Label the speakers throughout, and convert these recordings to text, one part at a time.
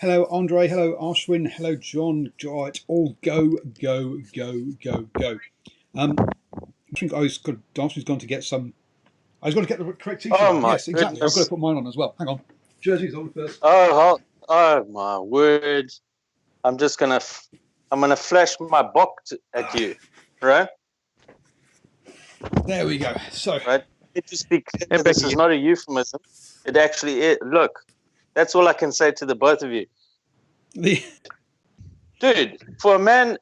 Speaker 1: Hello, Andre. Hello, Ashwin. Hello, John. It's all go, go, go, go, go. I think Darcy's gone to get some. I was going to get the correct T-shirt.
Speaker 2: Oh my
Speaker 1: yes, exactly.
Speaker 2: goodness.
Speaker 1: I've got to put mine on as well. Hang on. Jersey's on first.
Speaker 2: Oh my word! I'm gonna flash my box at you, right?
Speaker 1: There we go. So,
Speaker 2: right. It just be clear, this is not a euphemism. It actually is. Look, that's all I can say to the both of you. Dude, for a man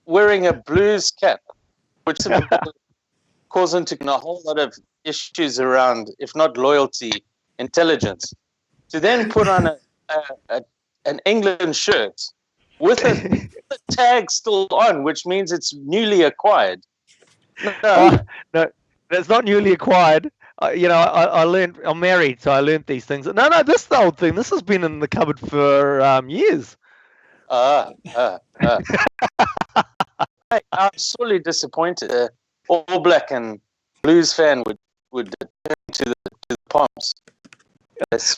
Speaker 2: wearing a Blues cap, which calls into a whole lot of issues around, if not loyalty, intelligence, to then put on an England shirt with a tag still on, which means it's newly acquired.
Speaker 3: No, that's not newly acquired. I learned. I'm married, so I learned these things. No, this is the old thing. This has been in the cupboard for years.
Speaker 2: I'm sorely disappointed. All Black and Blues fan would turn to the Palms.
Speaker 3: I actually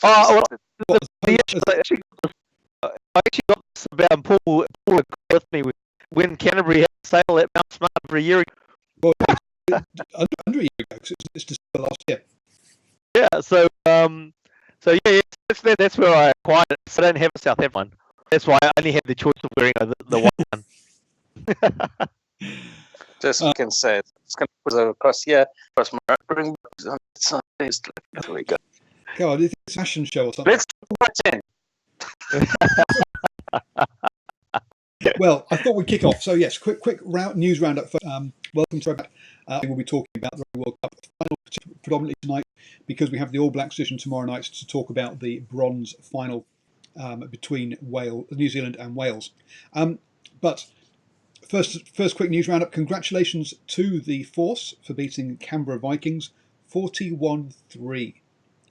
Speaker 3: got this about Paul with me when Canterbury had a sale at Mount Smart for a year ago.
Speaker 1: Well, under a year ago, because it's just the last year.
Speaker 3: Yeah, so yeah, that's where I acquired it. So I don't have a South African one. That's why I only had the choice of wearing the white one.
Speaker 2: Just can say it. It's going to put across here. Across my bring. There we go.
Speaker 1: God, it's a fashion show or something.
Speaker 2: Let's watch in.
Speaker 1: Well, I thought we'd kick off. So yes, quick news roundup. Welcome to Rugby. We'll be talking about the Rugby World Cup final predominantly tonight because we have the All Blacks session tomorrow night to talk about the bronze final between New Zealand and Wales. But first quick news roundup. Congratulations to the Force for beating Canberra Vikings 41-3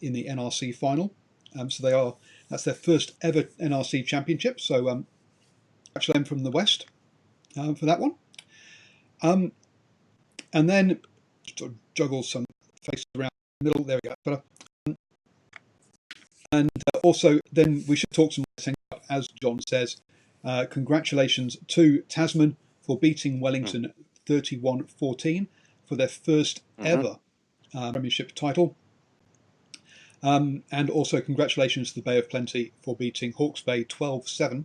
Speaker 1: in the NRC final. So that's their first ever NRC championship. So congratulate them from the West for that one. And then sort of juggle some faces around the middle. There we go. And also, then we should talk some more, as John says. Congratulations to Tasman for beating Wellington 31-14 for their first ever Premiership title. And also congratulations to the Bay of Plenty for beating Hawke's Bay 12-7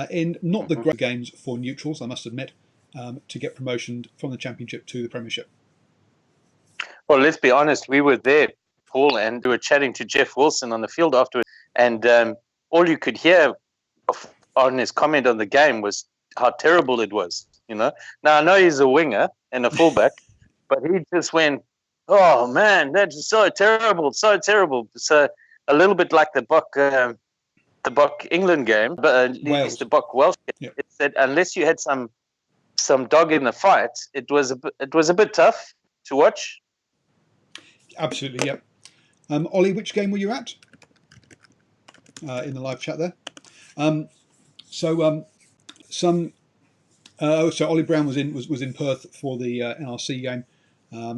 Speaker 1: in not the great games for neutrals, I must admit, to get promotion from the Championship to the Premiership.
Speaker 2: Well, let's be honest, we were there, Paul, and we were chatting to Jeff Wilson on the field afterwards, and all you could hear on his comment on the game was how terrible it was, Now, I know he's a winger and a fullback, but he just went, oh, man, that's so terrible, so terrible. So a little bit like the Buck England game, but at least the Buck Welsh game. Yeah. It said unless you had some dog in the fight, it was a bit tough to watch.
Speaker 1: Absolutely, yeah. Ollie, which game were you at? In the live chat there. So Ollie Brown was in Perth for the NRC game.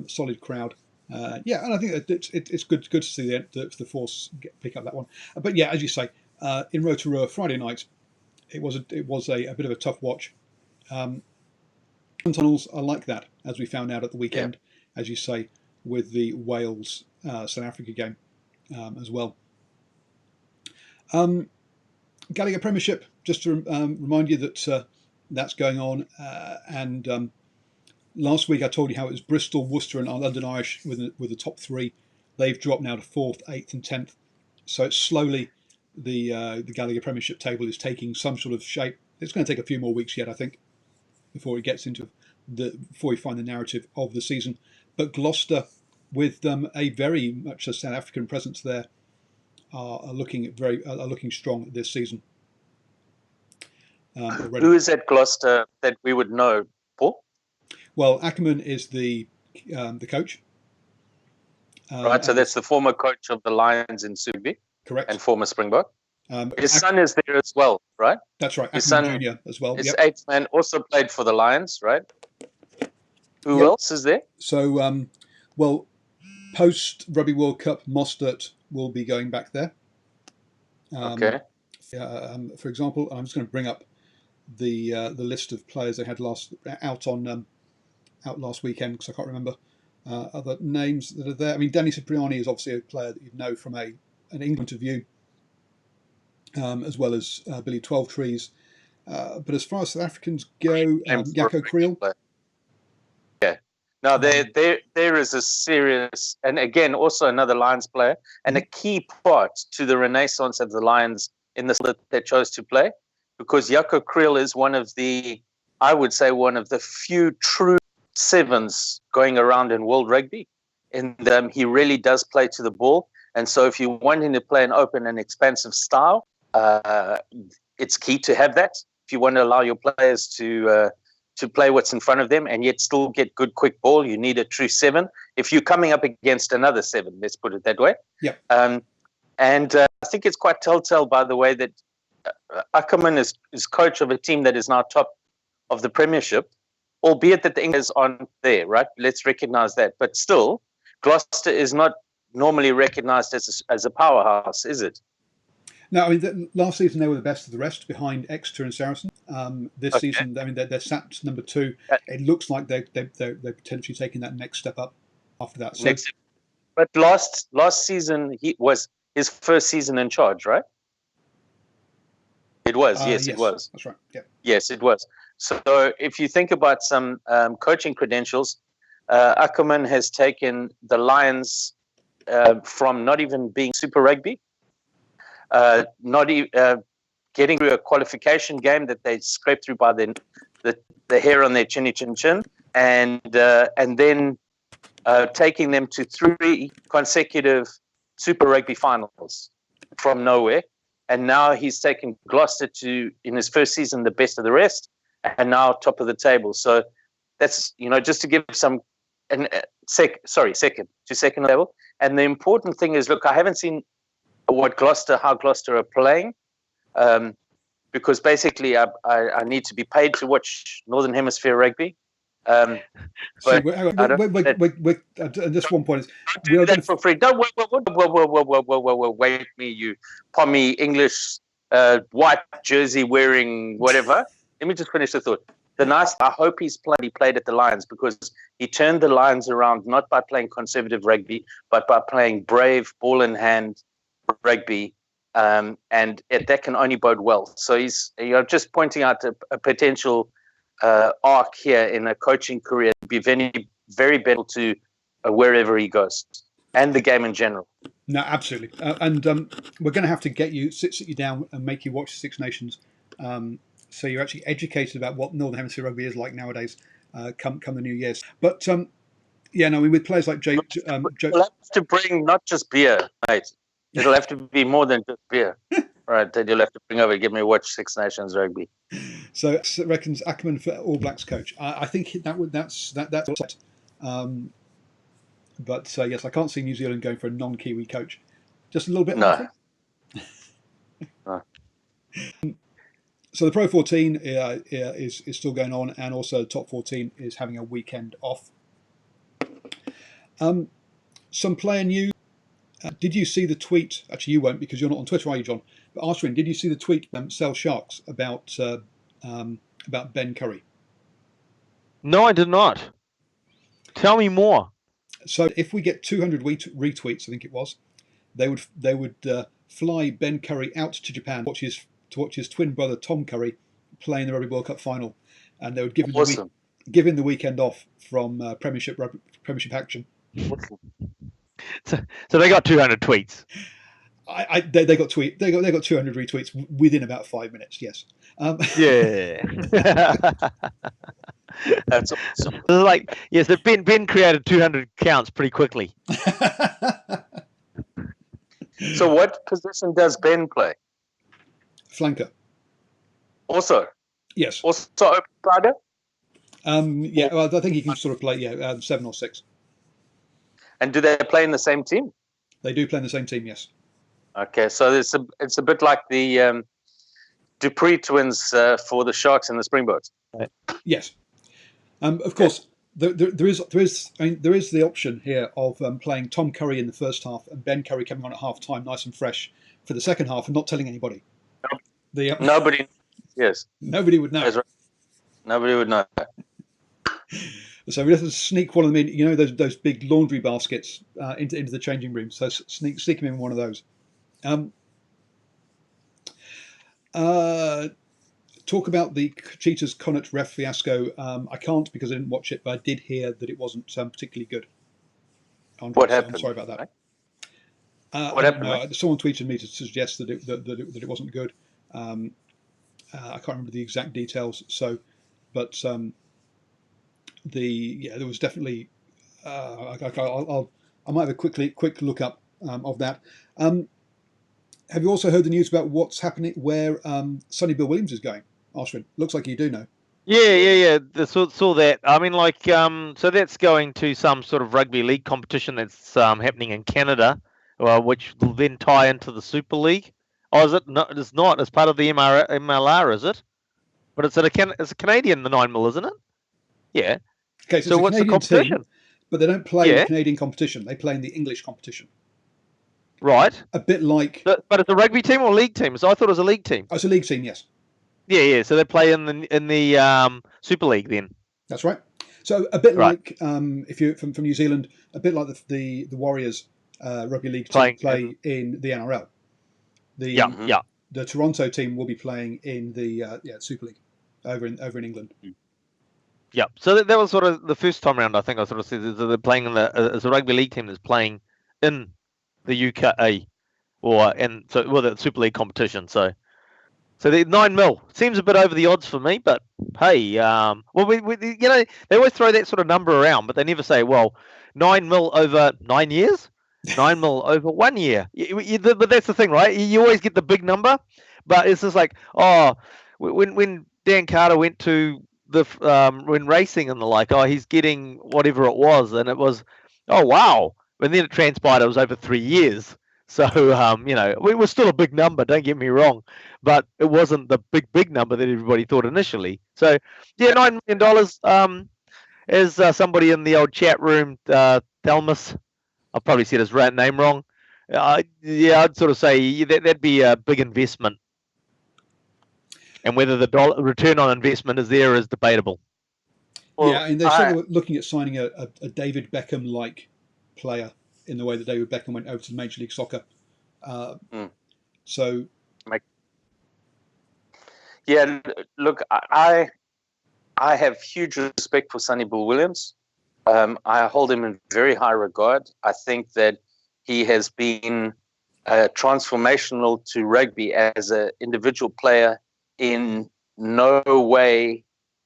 Speaker 1: Solid crowd. Yeah, and I think it's good to see the Force pick up that one. But yeah, as you say, in Rotorua Friday night, it was a bit of a tough watch. Tunnels are like that, as we found out at the weekend, as you say, with the Wales South Africa game as well. Gallagher Premiership, just to remind you that that's going on. And last week I told you how it was Bristol, Worcester and London Irish with the top three. They've dropped now to 4th, 8th and 10th. So it's slowly the Gallagher Premiership table is taking some sort of shape. It's going to take a few more weeks yet, I think, before it gets into before we find the narrative of the season. But Gloucester, with a very much a South African presence there, are looking strong this season.
Speaker 2: Who is at Gloucester that we would know, Paul?
Speaker 1: Well, Ackerman is the coach.
Speaker 2: Right, so that's the former coach of the Lions in Rugby.
Speaker 1: Correct.
Speaker 2: And former Springbok. His son is there as well, right?
Speaker 1: That's right.
Speaker 2: His
Speaker 1: Ackerman
Speaker 2: son
Speaker 1: Jr. as well.
Speaker 2: His eighth man also played for the Lions, right? Who else is there?
Speaker 1: So, post Rugby World Cup, Mostert will be going back there.
Speaker 2: Okay.
Speaker 1: For example, I'm just going to bring up the list of players they had out last weekend, because I can't remember other names that are there. I mean, Danny Cipriani is obviously a player that you know from an England view, as well as Billy Twelvetrees. But as far as South Africans go, Jaco Kriel.
Speaker 2: Yeah. No, there is a serious, and again, also another Lions player, and a key part to the renaissance of the Lions in the split they chose to play, because Jaco Kriel is one of the few true sevens going around in world rugby. And he really does play to the ball. And so if you want him to play an open and expansive style, it's key to have that. If you want to allow your players to play what's in front of them and yet still get good, quick ball, you need a true seven. If you're coming up against another seven, let's put it that way.
Speaker 1: Yeah.
Speaker 2: And I think it's quite telltale, by the way, that Ackerman is coach of a team that is now top of the Premiership, albeit that the English aren't there, right? Let's recognize that. But still, Gloucester is not normally recognized as a powerhouse, is it?
Speaker 1: No, I mean, last season they were the best of the rest, behind Exeter and Saracen. This season, I mean, they're sat number 2. It looks like they're potentially taking that next step up after that. So,
Speaker 2: but last season he was his first season in charge, right? It was, yes, it was.
Speaker 1: That's right. Yeah.
Speaker 2: Yes, it was. So if you think about some coaching credentials, Ackerman has taken the Lions from not even being Super Rugby, getting through a qualification game that they scraped through by the hair on their chinny chin chin, and then taking them to 3 consecutive Super Rugby finals from nowhere. And now he's taken Gloucester to, in his first season, the best of the rest, and now top of the table. So that's, just to give some, second level. And the important thing is, look, I haven't seen how Gloucester are playing, because basically I need to be paid to watch Northern Hemisphere rugby. But
Speaker 1: at this one point is we're going
Speaker 2: for free. Don't wait me, you pommy English white jersey wearing whatever. Let me just finish the thought. I hope he played at the Lions, because he turned the Lions around not by playing conservative rugby, but by playing brave ball in hand rugby, and that can only bode well. So he's just pointing out a potential arc here in a coaching career to be very, very better to wherever he goes, and the game in general.
Speaker 1: No, absolutely. And we're going to have to sit you down and make you watch Six Nations, so you're actually educated about what Northern Hemisphere rugby is like nowadays, come the New Year's. But with players like Joe,
Speaker 2: you'll have to bring not just beer, mate. It'll have to be more than just beer. Right, then you'll have to bring over, give me watch Six Nations rugby.
Speaker 1: So reckons Ackerman for All Blacks coach. I think that's set. But yes, I can't see New Zealand going for a non-Kiwi coach. Just a little bit.
Speaker 2: No.
Speaker 1: No. So the Pro 14 is still going on, and also the Top 14 is having a weekend off. Some player news. Did you see the tweet? Actually, you won't, because you're not on Twitter, are you, John? But Arswin, did you see the tweet Sell Sharks about Ben Curry?
Speaker 3: No, I did not. Tell me more.
Speaker 1: So if we get 200 retweets, I think it was, they would fly Ben Curry out to Japan to watch his twin brother Tom Curry play in the Rugby World Cup final, and they would give him the weekend off from Premiership action.
Speaker 3: Awesome. So they got 200 tweets.
Speaker 1: They got 200 retweets within about 5 minutes. Yes.
Speaker 3: Yeah.
Speaker 2: That's awesome.
Speaker 3: Like, yes, Ben created 200 counts pretty quickly.
Speaker 2: So what position does Ben play?
Speaker 1: Flanker.
Speaker 2: Also.
Speaker 1: Yes.
Speaker 2: Also open rider.
Speaker 1: Yeah. Well, I think he can sort of play 7 or 6.
Speaker 2: And do they play in the same team?
Speaker 1: They do play in the same team, yes.
Speaker 2: Okay, so it's a bit like the Dupree twins for the Sharks and the Springboks.
Speaker 1: Right. Yes. Of course, there is the option here of playing Tom Curry in the first half and Ben Curry coming on at half time, nice and fresh, for the second half, and not telling anybody.
Speaker 2: Nobody. Yes.
Speaker 1: Nobody would know.
Speaker 2: That's right. Nobody would know.
Speaker 1: So we have to sneak one of them in. You know those big laundry baskets into the changing room. So sneak them in one of those. Talk about the Cheetahs Connacht ref fiasco. I can't because I didn't watch it, but I did hear that it wasn't particularly good. Andre,
Speaker 2: What
Speaker 1: so
Speaker 2: happened?
Speaker 1: I'm sorry about that.
Speaker 2: What
Speaker 1: I
Speaker 2: happened?
Speaker 1: don't know. Someone tweeted me to suggest that it wasn't good. I can't remember the exact details. So, but there was definitely. I might have a quick look up of that. Have you also heard the news about what's happening where Sonny Bill Williams is going? Ashwin, looks like you do know.
Speaker 3: Yeah. Saw that. I mean, so that's going to some sort of rugby league competition that's happening in Canada, which will then tie into the Super League. Oh, is it? No, it's not. It's part of the MLR, is it? But it's a Canadian, the 9 mil, isn't it? Yeah.
Speaker 1: Okay, so it's a
Speaker 3: what's the
Speaker 1: Canadian
Speaker 3: competition?
Speaker 1: team, but they don't play in the Canadian competition. They play in the English competition.
Speaker 3: Right.
Speaker 1: A bit like.
Speaker 3: But it's a rugby team or league team? So I thought it was a league team.
Speaker 1: Oh, it's a league team, yes.
Speaker 3: Yeah. So they play in the Super League then.
Speaker 1: That's right. So a bit
Speaker 3: Right.
Speaker 1: like if you're from New Zealand, a bit like the Warriors rugby league team play in the NRL. The Toronto team will be playing in the Super League over in England.
Speaker 3: Yeah. So that was sort of the first time around. I think I sort of said that they're playing as a rugby league team that's playing in the UK the Super League competition. So the 9 mil seems a bit over the odds for me, but hey, they always throw that sort of number around, but they never say, well, 9 mil over 9 years, 9 mil over 1 year. But that's the thing, right? You always get the big number, but it's just like, when Dan Carter went to when racing and the like, he's getting whatever it was, and it was, oh wow, and then it transpired it was over 3 years. So it was still a big number, don't get me wrong, but it wasn't the big number that everybody thought initially. So $9 million. As somebody in the old chat room, Thelmus, I've probably said his name wrong. I'd sort of say that'd be a big investment. And whether the return on investment is there is debatable.
Speaker 1: Well, yeah, and they're sort of looking at signing a David Beckham-like player in the way that David Beckham went over to Major League Soccer. So,
Speaker 2: yeah, look, I have huge respect for Sonny Bill Williams. I hold him in very high regard. I think that he has been transformational to rugby as an individual player in a way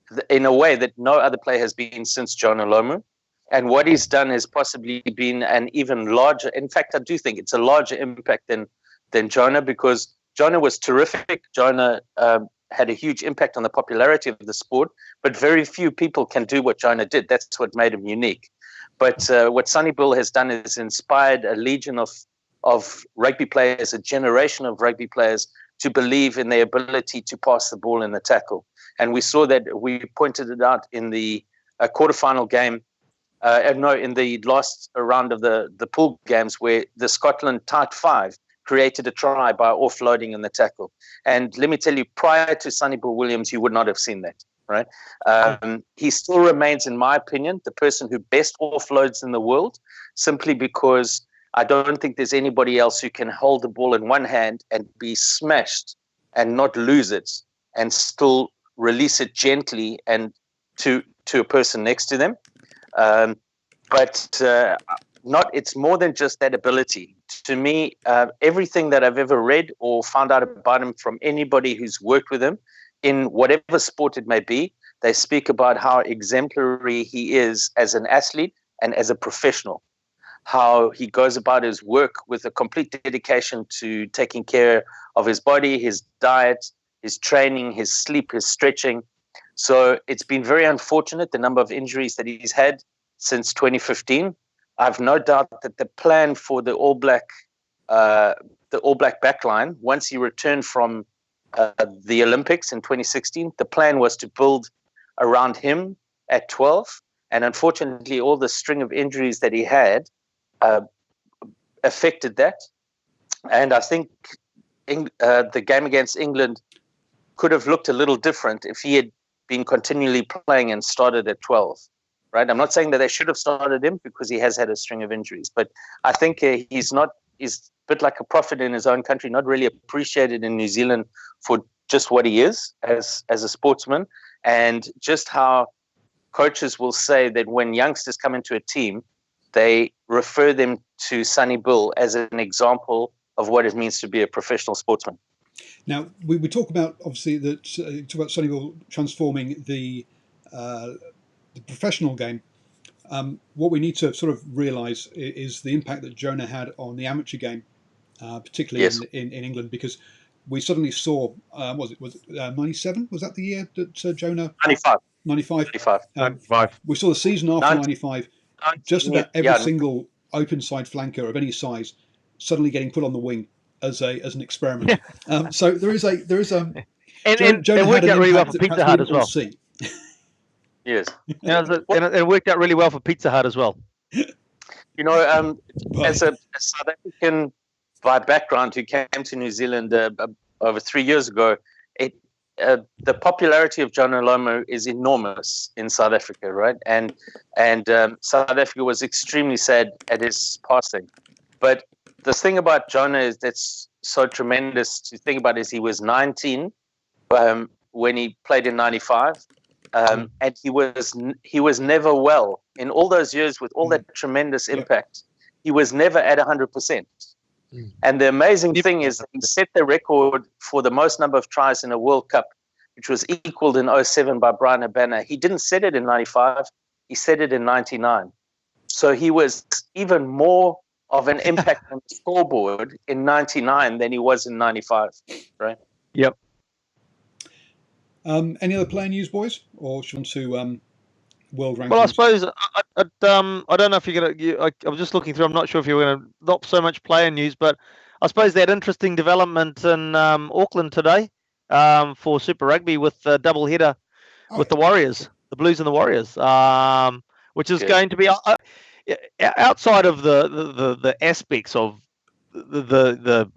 Speaker 2: that no other player has been since Jonah Lomu. And what he's done has possibly been an even larger, in fact, I do think it's a larger impact than Jonah, because Jonah was terrific. Jonah had a huge impact on the popularity of the sport, but very few people can do what Jonah did. That's what made him unique. But what Sonny Bill has done is inspired a legion of rugby players, a generation of rugby players, to believe in their ability to pass the ball in the tackle. And we saw that, we pointed it out in the quarterfinal game, in the last round of the pool games, where the Scotland tight five created a try by offloading in the tackle. And let me tell you, prior to Sonny Bill Williams, you would not have seen that, right? He still remains, in my opinion, the person who best offloads in the world, simply because I don't think there's anybody else who can hold the ball in one hand and be smashed and not lose it and still release it gently and to a person next to them. It's more than just that ability. To me, everything that I've ever read or found out about him from anybody who's worked with him in whatever sport it may be, they speak about how exemplary he is as an athlete and as a professional, how he goes about his work with a complete dedication to taking care of his body, his diet, his training, his sleep, his stretching. So it's been very unfortunate, the number of injuries that he's had since 2015. I've no doubt that the plan for the All Black backline, once he returned from the Olympics in 2016, the plan was to build around him at 12. And unfortunately, all the string of injuries that he had affected that. And I think the game against England could have looked a little different if he had been continually playing and started at 12, right? I'm not saying that they should have started him because he has had a string of injuries, but I think he's a bit like a prophet in his own country, not really appreciated in New Zealand for just what he is as a sportsman, and just how coaches will say that when youngsters come into a team, they refer them to Sonny Bill as an example of what it means to be a professional sportsman.
Speaker 1: Now, we talk about, obviously, that talk about Sonny Bill transforming the professional game. What we need to sort of realise is the impact that Jonah had on the amateur game, particularly in England, because we suddenly saw, was it 97? Was that the year that Jonah? 95. We saw the season after 95, just about every single open side flanker of any size suddenly getting put on the wing as an experiment. So there is
Speaker 3: and
Speaker 1: Jonah
Speaker 3: it worked out really well for Pizza Hut as well.
Speaker 2: Yes,
Speaker 3: and it worked out really well for Pizza Hut as well.
Speaker 2: You know, as a South African by background who came to New Zealand over 3 years ago, the popularity of Jonah Lomu is enormous in South Africa, right? And South Africa was extremely sad at his passing. But the thing about Jonah is that's so tremendous to think about is he was 19 when he played in 95, and he was never well in all those years with all that tremendous impact. He was never at 100%. And the amazing thing is that he set the record for the most number of tries in a World Cup, which was equaled in 07 by Brian Habana. He didn't set it in 95, he set it in 99. So he was even more of an impact on the scoreboard in 99 than he was in 95, right?
Speaker 3: Yep.
Speaker 1: Any other player news, boys? Or should we to world rankings?
Speaker 3: Well, I suppose I don't know if you're gonna. I was just looking through. I'm not sure if you're gonna not so much player news, but I suppose that interesting development in Auckland today for Super Rugby with the double header with the Warriors, the Blues and the Warriors, which is going to be outside of the aspects of the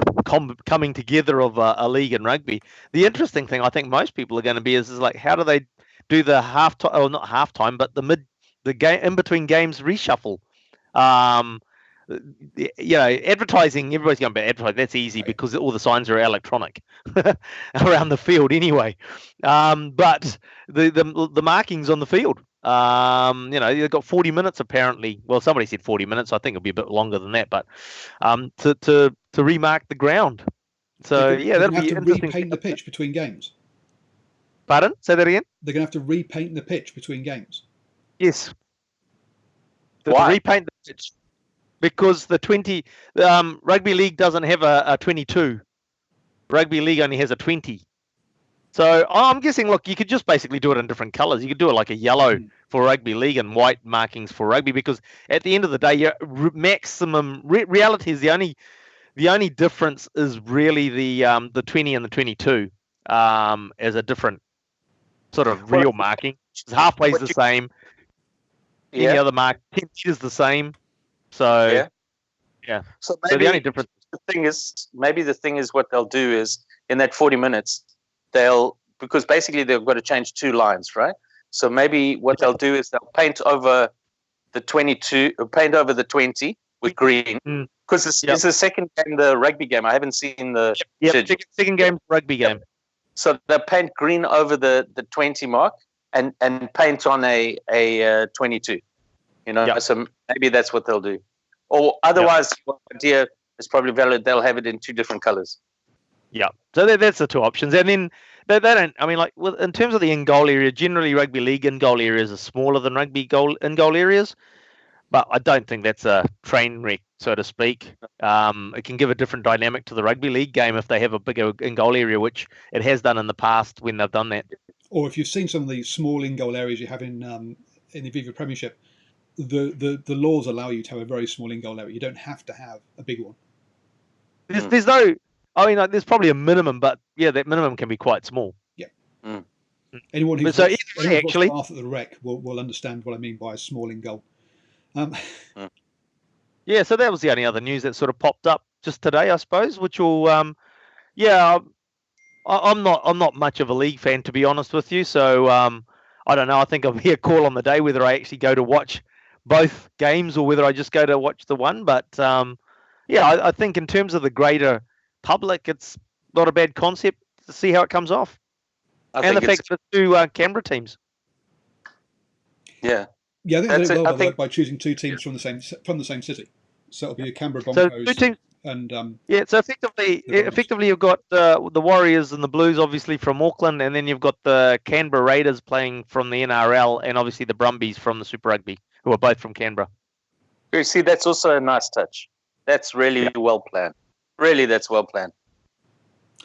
Speaker 3: coming together of a league in rugby. The interesting thing I think most people are going to be is like how do they do the halftime, or not halftime, but the game in between games reshuffle. Advertising. Everybody's going about advertising. That's easy because all the signs are electronic around the field anyway. But the markings on the field. They've got 40 minutes apparently. Well, somebody said 40 minutes. I think it'll be a bit longer than that. But to remark the ground. So that'll be interesting.
Speaker 1: Repaint the pitch between games.
Speaker 3: Pardon? Say that again.
Speaker 1: They're going to have to repaint the pitch between games.
Speaker 3: Yes.
Speaker 2: Why?
Speaker 3: Repaint the pitch because the Rugby League doesn't have a 22. Rugby League only has a 20. So I'm guessing, look, you could just basically do it in different colours. You could do it like a yellow for Rugby League and white markings for rugby, because at the end of the day, your maximum reality is the only difference is really the 20 and the 22 as a different sort of real marking. Halfway's the same. Any other mark, 10 meters the same. So yeah.
Speaker 2: So maybe
Speaker 3: the only difference.
Speaker 2: The thing is what they'll do is in that 40 minutes because basically they've got to change two lines, right? So maybe what they'll do is they'll paint over the 22, or paint over the 20 with green, because it's the second game, the rugby game. I haven't seen the
Speaker 3: second game rugby game.
Speaker 2: So they'll paint green over the 20 mark and paint on a 22. So maybe that's what they'll do. Or otherwise, the idea is probably valid. They'll have it in two different colors.
Speaker 3: Yeah. So that's the two options. And then they don't. I mean, like in terms of the in-goal area, generally rugby league in-goal areas are smaller than rugby in-goal areas. But I don't think that's a train wreck, so to speak. It can give a different dynamic to the rugby league game if they have a bigger in-goal area, which it has done in the past when they've done that.
Speaker 1: Or if you've seen some of the small in-goal areas you have in the Viva Premiership, the laws allow you to have a very small in-goal area. You don't have to have a big one.
Speaker 3: There's no. I mean, there's probably a minimum, but that minimum can be quite small.
Speaker 1: Yeah. Anyone who's watched Half at the Wreck will understand what I mean by a small in-goal.
Speaker 3: Yeah, so that was the only other news that sort of popped up just today, I suppose, which will Yeah, I'm not much of a league fan, to be honest with you. So I don't know. I think I'll be a call on the day whether I actually go to watch both games or whether I just go to watch the one. But yeah, I think in terms of the greater public, it's not a bad concept to see how it comes off. And the fact that it's two Canberra teams.
Speaker 1: Yeah, I think they did it well by choosing two teams from the same city. So it'll be a Canberra Broncos.
Speaker 3: So two teams,
Speaker 1: and
Speaker 3: yeah, so effectively you've got the Warriors and the Blues obviously from Auckland, and then you've got the Canberra Raiders playing from the NRL, and obviously the Brumbies from the Super Rugby, who are both from Canberra.
Speaker 2: You see, that's also a nice touch. That's really well planned. Really, that's well planned.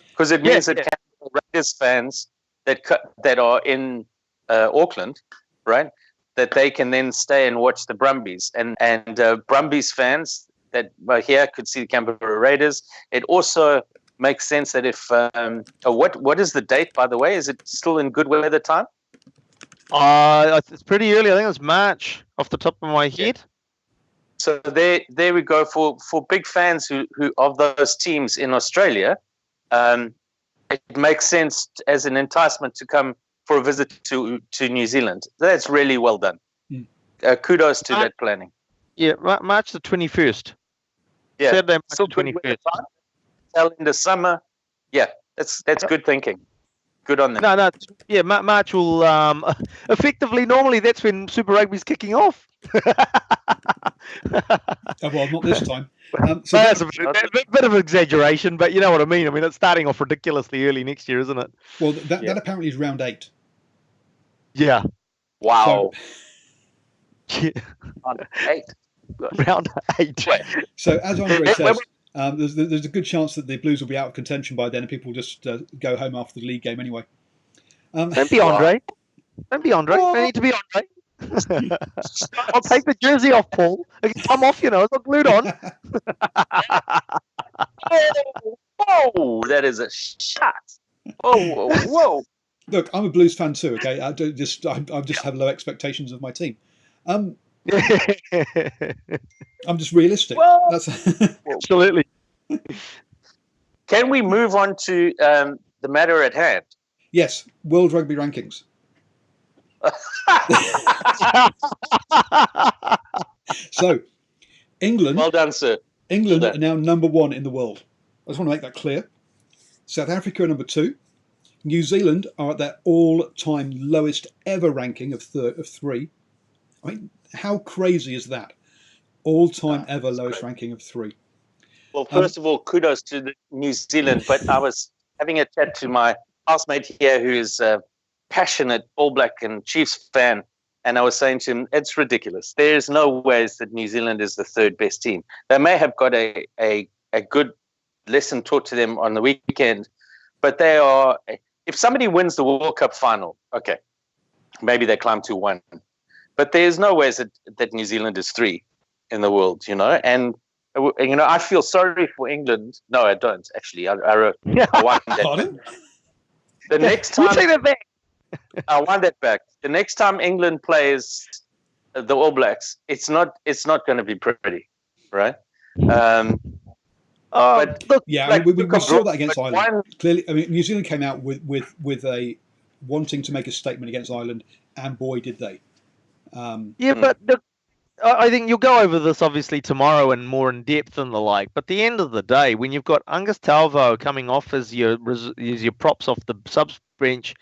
Speaker 2: Because it means that Canberra Raiders fans that are in Auckland, right, that they can then stay and watch the Brumbies, and Brumbies fans that are here could see the Canberra Raiders. It also makes sense that if what is the date, by the way? Is it still in good weather time?
Speaker 3: It's pretty early. I think it's March off the top of my head.
Speaker 2: So there we go for big fans who of those teams in Australia. It makes sense as an enticement to come for a visit to New Zealand. That's really well done. Kudos to that planning.
Speaker 3: Yeah, March the 21st.
Speaker 2: Yeah,
Speaker 3: Saturday, March the 21st.
Speaker 2: Tell in the summer. Yeah, that's good thinking. Good on them.
Speaker 3: No. Yeah, March will effectively. Normally, that's when Super Rugby's kicking off.
Speaker 1: Well, not this time.
Speaker 3: So that's a bit of an exaggeration, but you know what I mean. I mean, it's starting off ridiculously early next year, isn't it?
Speaker 1: Well, that apparently is round 8.
Speaker 3: Yeah.
Speaker 2: Wow.
Speaker 3: So, round 8.
Speaker 1: So as Andre says, there's a good chance that the Blues will be out of contention by then, and people will just go home after the league game anyway.
Speaker 3: Don't be Andre. Don't be Andre. I need to be Andre. I'll take the jersey off, Paul. It can come off, it's not glued on.
Speaker 2: Whoa, that is a shot. Whoa.
Speaker 1: Look, I'm a Blues fan too, okay? I just have low expectations of my team. I'm just realistic.
Speaker 2: Well,
Speaker 3: absolutely.
Speaker 2: Can we move on to the matter at hand?
Speaker 1: Yes, World Rugby rankings. So, England.
Speaker 2: Well done, sir.
Speaker 1: England are now number 1 in the world. I just want to make that clear. South Africa are number 2. New Zealand are at their all-time lowest ever ranking of 3. I mean, how crazy is that? All-time ever lowest ranking of 3.
Speaker 2: Well, first of all, kudos to New Zealand. But I was having a chat to my housemate here who is a passionate All Black and Chiefs fan. And I was saying to him, it's ridiculous. There's no ways that New Zealand is the 3rd best team. They may have got a good lesson taught to them on the weekend, but they are, if somebody wins the World Cup final, okay, maybe they climb to 1. But there's no ways that New Zealand is 3 in the world, And, I feel sorry for England. No, I don't, actually. I wrote I want that. The next time...
Speaker 3: take that back.
Speaker 2: I want that back. The next time England plays the All Blacks, it's not going to be pretty, right? But
Speaker 1: look, yeah, we saw that against Ireland. Clearly, I mean, New Zealand came out with a wanting to make a statement against Ireland, and boy, did they!
Speaker 3: But I think you'll go over this obviously tomorrow and more in depth and the like. But at the end of the day, when you've got Angus Talvo coming off as your props off the subs bench,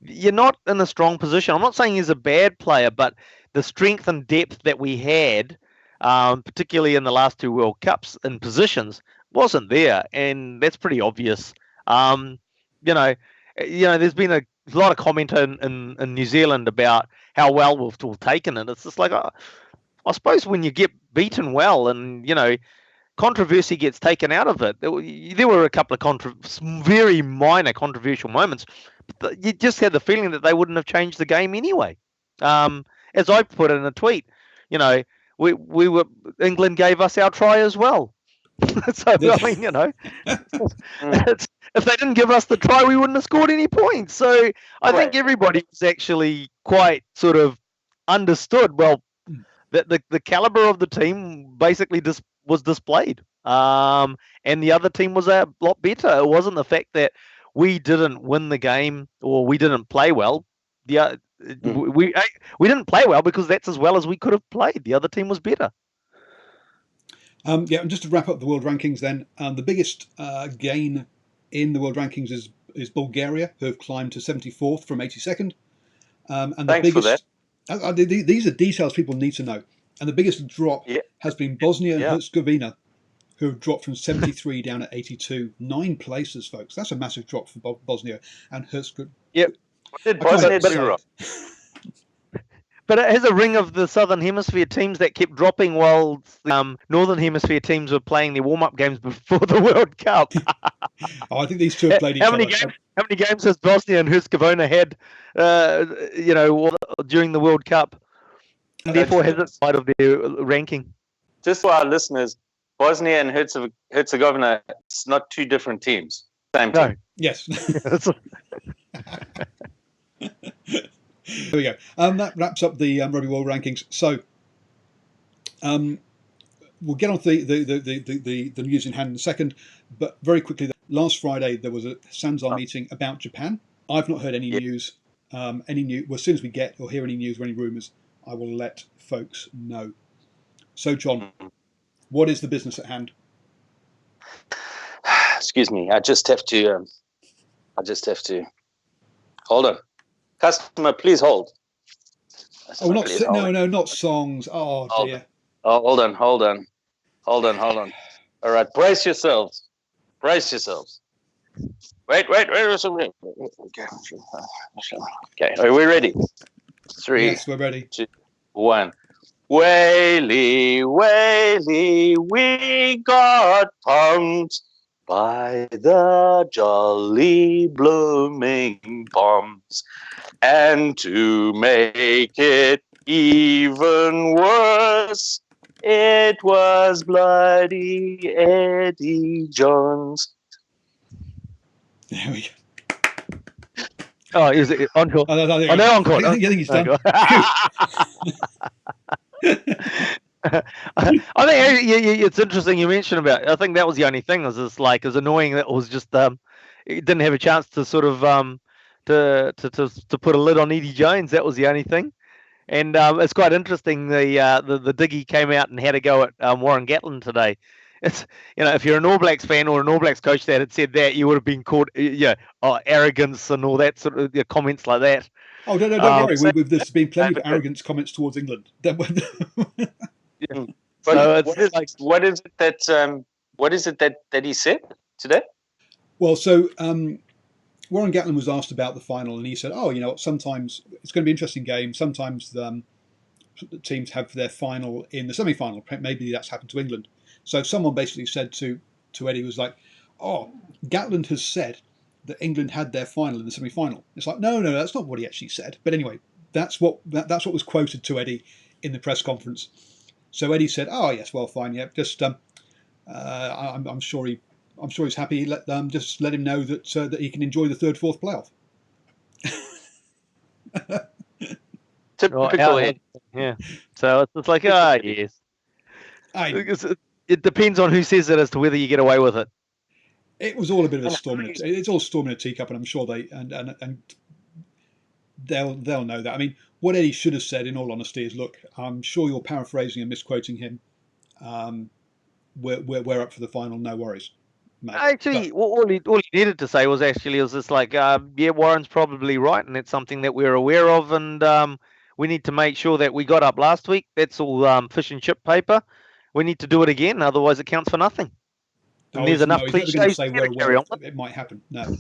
Speaker 3: you're not in a strong position. I'm not saying he's a bad player, but the strength and depth that we had, particularly in the last 2 World Cups in positions, wasn't there, and that's pretty obvious. There's been a lot of comment in New Zealand about how well we've taken it. It's just like, I suppose when you get beaten well and, controversy gets taken out of it. There were a couple of very minor controversial moments, but you just had the feeling that they wouldn't have changed the game anyway. As I put in a tweet, we were England gave us our try as well. So I mean, if they didn't give us the try, we wouldn't have scored any points. So I think everybody was actually quite sort of understood. Well, that the caliber of the team basically was displayed. and the other team was a lot better. It wasn't the fact that we didn't win the game or we didn't play well. We didn't play well because that's as well as we could have played. The other team was better.
Speaker 1: And just to wrap up the world rankings, then the biggest gain in the world rankings is Bulgaria, who have climbed to 74th from 82nd. And the
Speaker 2: Thanks
Speaker 1: biggest,
Speaker 2: for that.
Speaker 1: These are details people need to know. And the biggest drop has been Bosnia and Herzegovina, who have dropped from 73 down at 82. 9 places, folks. That's a massive drop for Bosnia and Herzegovina.
Speaker 2: Yep. What did Bosnia do?
Speaker 3: But it has a ring of the Southern Hemisphere teams that kept dropping while the Northern Hemisphere teams were playing their warm-up games before the World Cup.
Speaker 1: I think these two have played each other.
Speaker 3: How many games has Bosnia and Herzegovina had, during the World Cup? And therefore, has it side of their ranking?
Speaker 2: Just for our listeners, Bosnia and Herzegovina, it's not two different teams. Same team.
Speaker 1: Yes. There we go. That wraps up the Rugby World Rankings. So we'll get on to the news in hand in a second. But very quickly, last Friday there was a Sanzar meeting about Japan. I've not heard any news. Well, as soon as we get or hear any news or any rumours, I will let folks know. So, John, what is the business at hand?
Speaker 2: Excuse me. I just have to hold on. Customer, please hold.
Speaker 1: Customer, not songs. Oh, dear.
Speaker 2: Oh, hold on. All right, brace yourselves. Wait. Okay, are we ready? 3.
Speaker 1: Yes, we're ready.
Speaker 2: 2, 1. Whaley, we got pumped by the jolly blooming bombs. And to make it even worse, it was bloody Eddie Jones.
Speaker 1: There we go.
Speaker 3: Oh, is it encore?
Speaker 1: No,
Speaker 3: encore.
Speaker 1: I think he's done.
Speaker 3: I think it's interesting you mentioned about. I think that was the only thing. Was just like as annoying that it was just it didn't have a chance to sort of to put a lid on Eddie Jones. That was the only thing. And it's quite interesting. The Diggy came out and had a go at Warren Gatland today. It's if you're an All Blacks fan or an All Blacks coach that had said that, you would have been called arrogance and all that sort of comments like that.
Speaker 1: Oh, don't worry. There's been plenty of arrogance comments towards England.
Speaker 2: But what is it that he said today?
Speaker 1: Well, so Warren Gatland was asked about the final, and he said, sometimes it's going to be an interesting game. Sometimes the teams have their final in the semi-final. Maybe that's happened to England. So someone basically said to Eddie, was like, Gatland has said that England had their final in the semi-final. It's like, no, that's not what he actually said. But anyway, that's what was quoted to Eddie in the press conference. So Eddie said, yes, well, fine, yeah, just I'm sure he's happy. Just let him know that he can enjoy the 3rd, 4th playoff.
Speaker 2: Typical Ed.
Speaker 3: Yeah. So it's like, yes. It depends on who says it as to whether you get away with it.
Speaker 1: It was all a bit of a storm. It's all storm in a teacup, and I'm sure they'll know that. I mean, what Eddie should have said, in all honesty, is, look, I'm sure you're paraphrasing and misquoting him. We're up for the final, no worries. Mate.
Speaker 3: Actually, all he needed to say was just like, Warren's probably right, and it's something that we're aware of, and we need to make sure that we got up last week. That's all fish and chip paper. We need to do it again, otherwise it counts for nothing. And there's enough cliches to carry on.
Speaker 1: It might happen. No.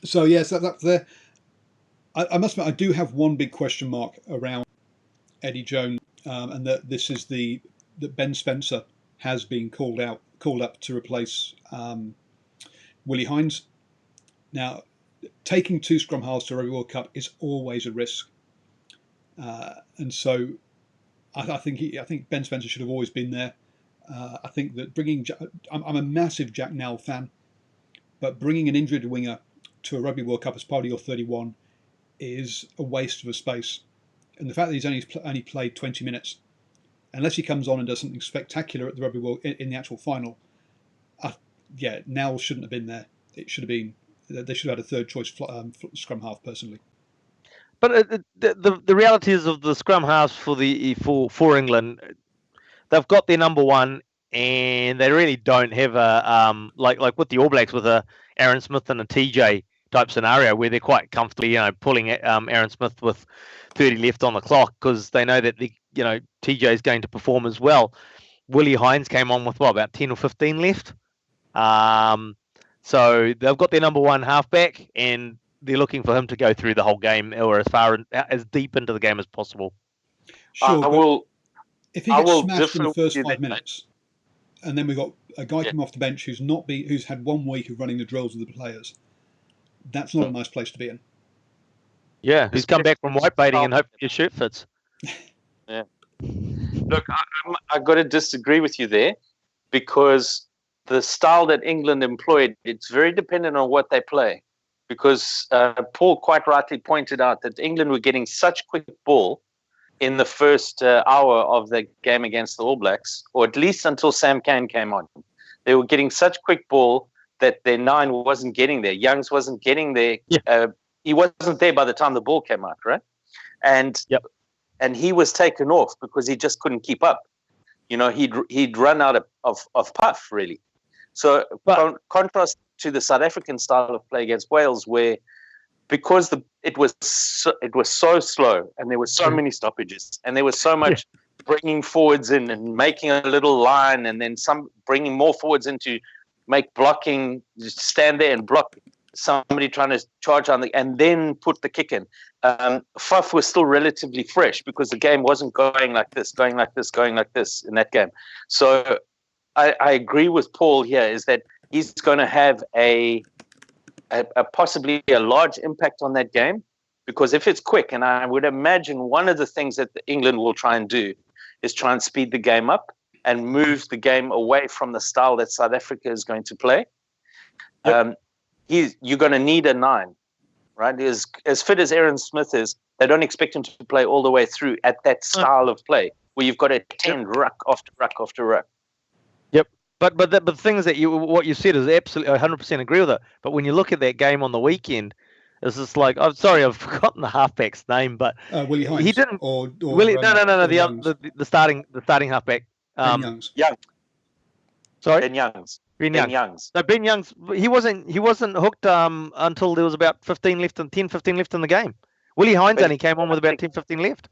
Speaker 1: So yes, that's there. I must admit, I do have one big question mark around Eddie Jones, and that this is that Ben Spencer has been called up to replace Willie Hines. Now, taking 2 scrum halves to a Rugby World Cup is always a risk, and so I think Ben Spencer should have always been there. I think that I'm a massive Jack Nell fan, but bringing an injured winger to a Rugby World Cup as part of your 31 is a waste of a space. And the fact that he's only played 20 minutes, unless he comes on and does something spectacular at the Rugby World in the actual final, Nowell shouldn't have been there. It should have been. They should have had a third choice scrum half, personally.
Speaker 3: But the reality is of the scrum halves for England, they've got their number one, and they really don't have a like with the All Blacks with a Aaron Smith and a TJ type scenario where they're quite comfortably pulling Aaron Smith with 30 left on the clock because they know that TJ is going to perform as well. Willie Hines came on with about 10 or 15 left, so they've got their number one halfback and they're looking for him to go through the whole game or as deep into the game as possible.
Speaker 1: Sure, if he gets smashed in the first 5 minutes, and then we've got a guy come off the bench who's had 1 week of running the drills with the players, that's not a nice place to be in.
Speaker 3: Yeah, who's come back from whitebaiting and hopefully his shirt fits.
Speaker 2: Yeah. Look, I've got to disagree with you there because the style that England employed, it's very dependent on what they play. Because Paul quite rightly pointed out that England were getting such quick ball in the first hour of the game against the All Blacks, or at least until Sam Cane came on. They were getting such quick ball that their 9 wasn't getting there. Youngs wasn't getting there. Yeah. He wasn't there by the time the ball came out, right? And he was taken off because he just couldn't keep up. He'd run out of puff, really. So contrast to the South African style of play against Wales, where because it was so slow and there were so many stoppages and there was so much bringing forwards in and making a little line and then some bringing more forwards in to make blocking, just stand there and block somebody trying to charge on and then put the kick in. Fuff was still relatively fresh because the game wasn't going like this in that game. So I agree with Paul here is that he's going to have a possibly a large impact on that game because if it's quick, and I would imagine one of the things that England will try and do is try and speed the game up and move the game away from the style that South Africa is going to play. Yep. You're going to need a 9, right? As fit as Aaron Smith is, they don't expect him to play all the way through at that style of play where you've got to attend ruck after ruck after ruck.
Speaker 3: Yep. But the thing is that what you said is absolutely 100% agree with it. But when you look at that game on the weekend, it's just like I'm sorry, I've forgotten the halfback's name, but
Speaker 1: Willie Hines.
Speaker 3: He didn't.
Speaker 1: Or
Speaker 3: Willie, no, the starting halfback.
Speaker 1: Ben Youngs.
Speaker 2: Young.
Speaker 3: Sorry,
Speaker 2: Ben Youngs.
Speaker 3: Ben Youngs. No, Ben Youngs. He wasn't hooked until there was about 10, 15 left in the game. Willie Hines only came on with about 10, 15 left.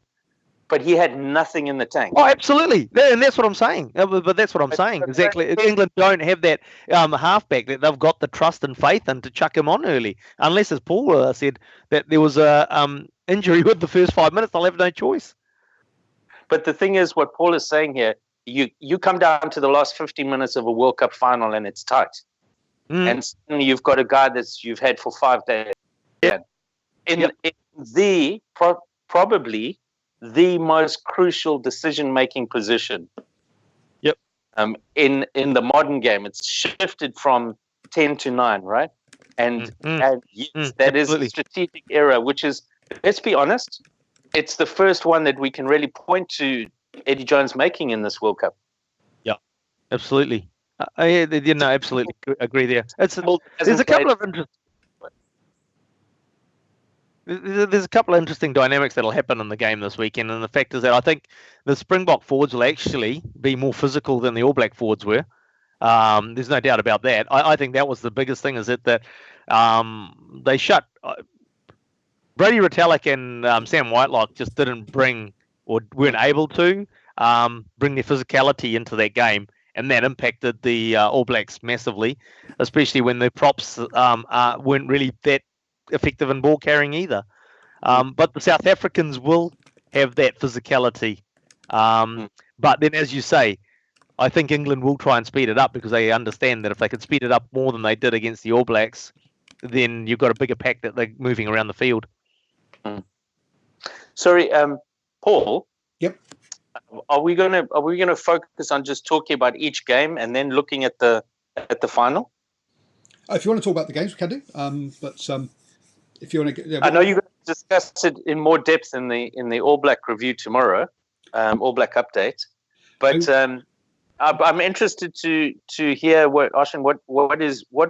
Speaker 2: But he had nothing in the tank.
Speaker 3: Oh, absolutely. And that's what I'm saying. But that's what I'm saying. Exactly. England don't have that halfback that they've got the trust and faith in to chuck him on early. Unless, as Paul said, that there was a injury with the first 5 minutes, they'll have no choice.
Speaker 2: But the thing is, what Paul is saying here, you come down to the last 15 minutes of a World Cup final and it's tight. And suddenly you've got a guy you've had for 5 days. Yeah. In probably the most crucial decision-making position.
Speaker 3: Yep.
Speaker 2: In the modern game, it's shifted from 10 to 9, right? And yes, that is a strategic error, which is, let's be honest, it's the first one that we can really point to Eddie Jones making in this World Cup.
Speaker 3: Yeah, absolutely. Absolutely agree there. There's a couple of interesting. There's a couple of interesting dynamics that'll happen in the game this weekend, and the fact is that I think the Springbok forwards will actually be more physical than the All Black forwards were. There's no doubt about that. I think that was the biggest thing, is that they shut Brady Retallick and Sam Whitelock just didn't bring or weren't able to bring their physicality into that game, and that impacted the All Blacks massively, especially when the props weren't really that effective in ball carrying either. But the South Africans will have that physicality. But then, as you say, I think England will try and speed it up because they understand that if they can speed it up more than they did against the All Blacks, then you've got a bigger pack that they're moving around the field.
Speaker 2: Sorry, Paul.
Speaker 1: Yep.
Speaker 2: Are we gonna focus on just talking about each game and then looking at the final?
Speaker 1: If you want to talk about the games, we can do. But if you want to,
Speaker 2: I know you're going to discuss it in more depth in the All Black review tomorrow, All Black update. But I'm interested to hear what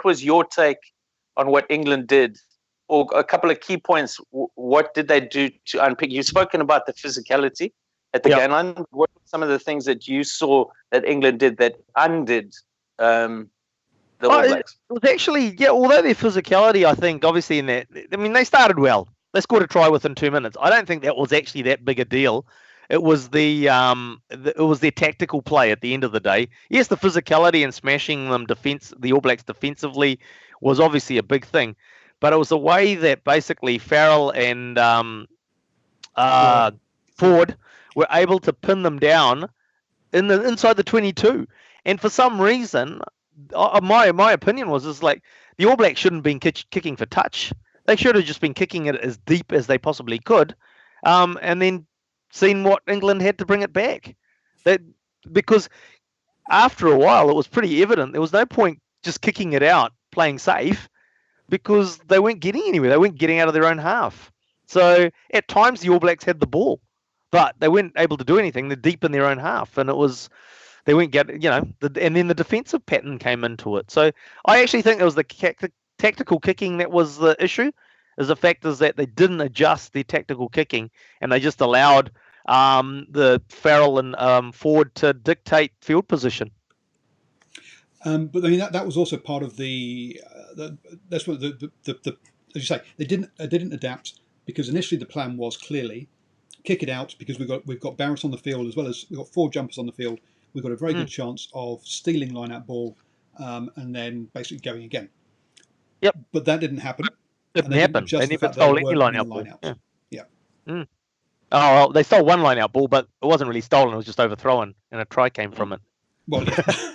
Speaker 2: was your take on what England did, or a couple of key points. What did they do to unpick? You've spoken about the physicality at the game line. What were some of the things that you saw that England did that undid the All Blacks?
Speaker 3: It was actually, although their physicality, I think, obviously they started well. They scored a try within 2 minutes. I don't think that was actually that big a deal. It was it was their tactical play at the end of the day. Yes, the physicality and smashing them the All Blacks defensively was obviously a big thing, but it was the way that basically Farrell and Ford were able to pin them down inside the 22. And for some reason, my opinion was like the All Blacks shouldn't have been kicking for touch. They should have just been kicking it as deep as they possibly could, and then seen what England had to bring it back. Because after a while, it was pretty evident there was no point just kicking it out, playing safe, because they weren't getting anywhere. They weren't getting out of their own half. So at times the All Blacks had the ball, but they weren't able to do anything. They're deep in their own half, and they weren't getting, and then the defensive pattern came into it. So I actually think it was the tactical kicking that was the issue. Is the fact is that they didn't adjust their tactical kicking, and they just allowed the Farrell and Ford to dictate field position.
Speaker 1: But I mean that was also part of that's what the as you say, they didn't adapt, because initially the plan was clearly kick it out, because we've got Barrett on the field, as well as we've got 4 jumpers on the field. We've got a very good chance of stealing line out ball, and then basically going again.
Speaker 3: Yep.
Speaker 1: But that didn't happen.
Speaker 3: Didn't happen. They never stole any line out ball.
Speaker 1: Yeah.
Speaker 3: Oh, well, they stole one line out ball, but it wasn't really stolen. It was just overthrown, and a try came from it.
Speaker 1: Well, yeah.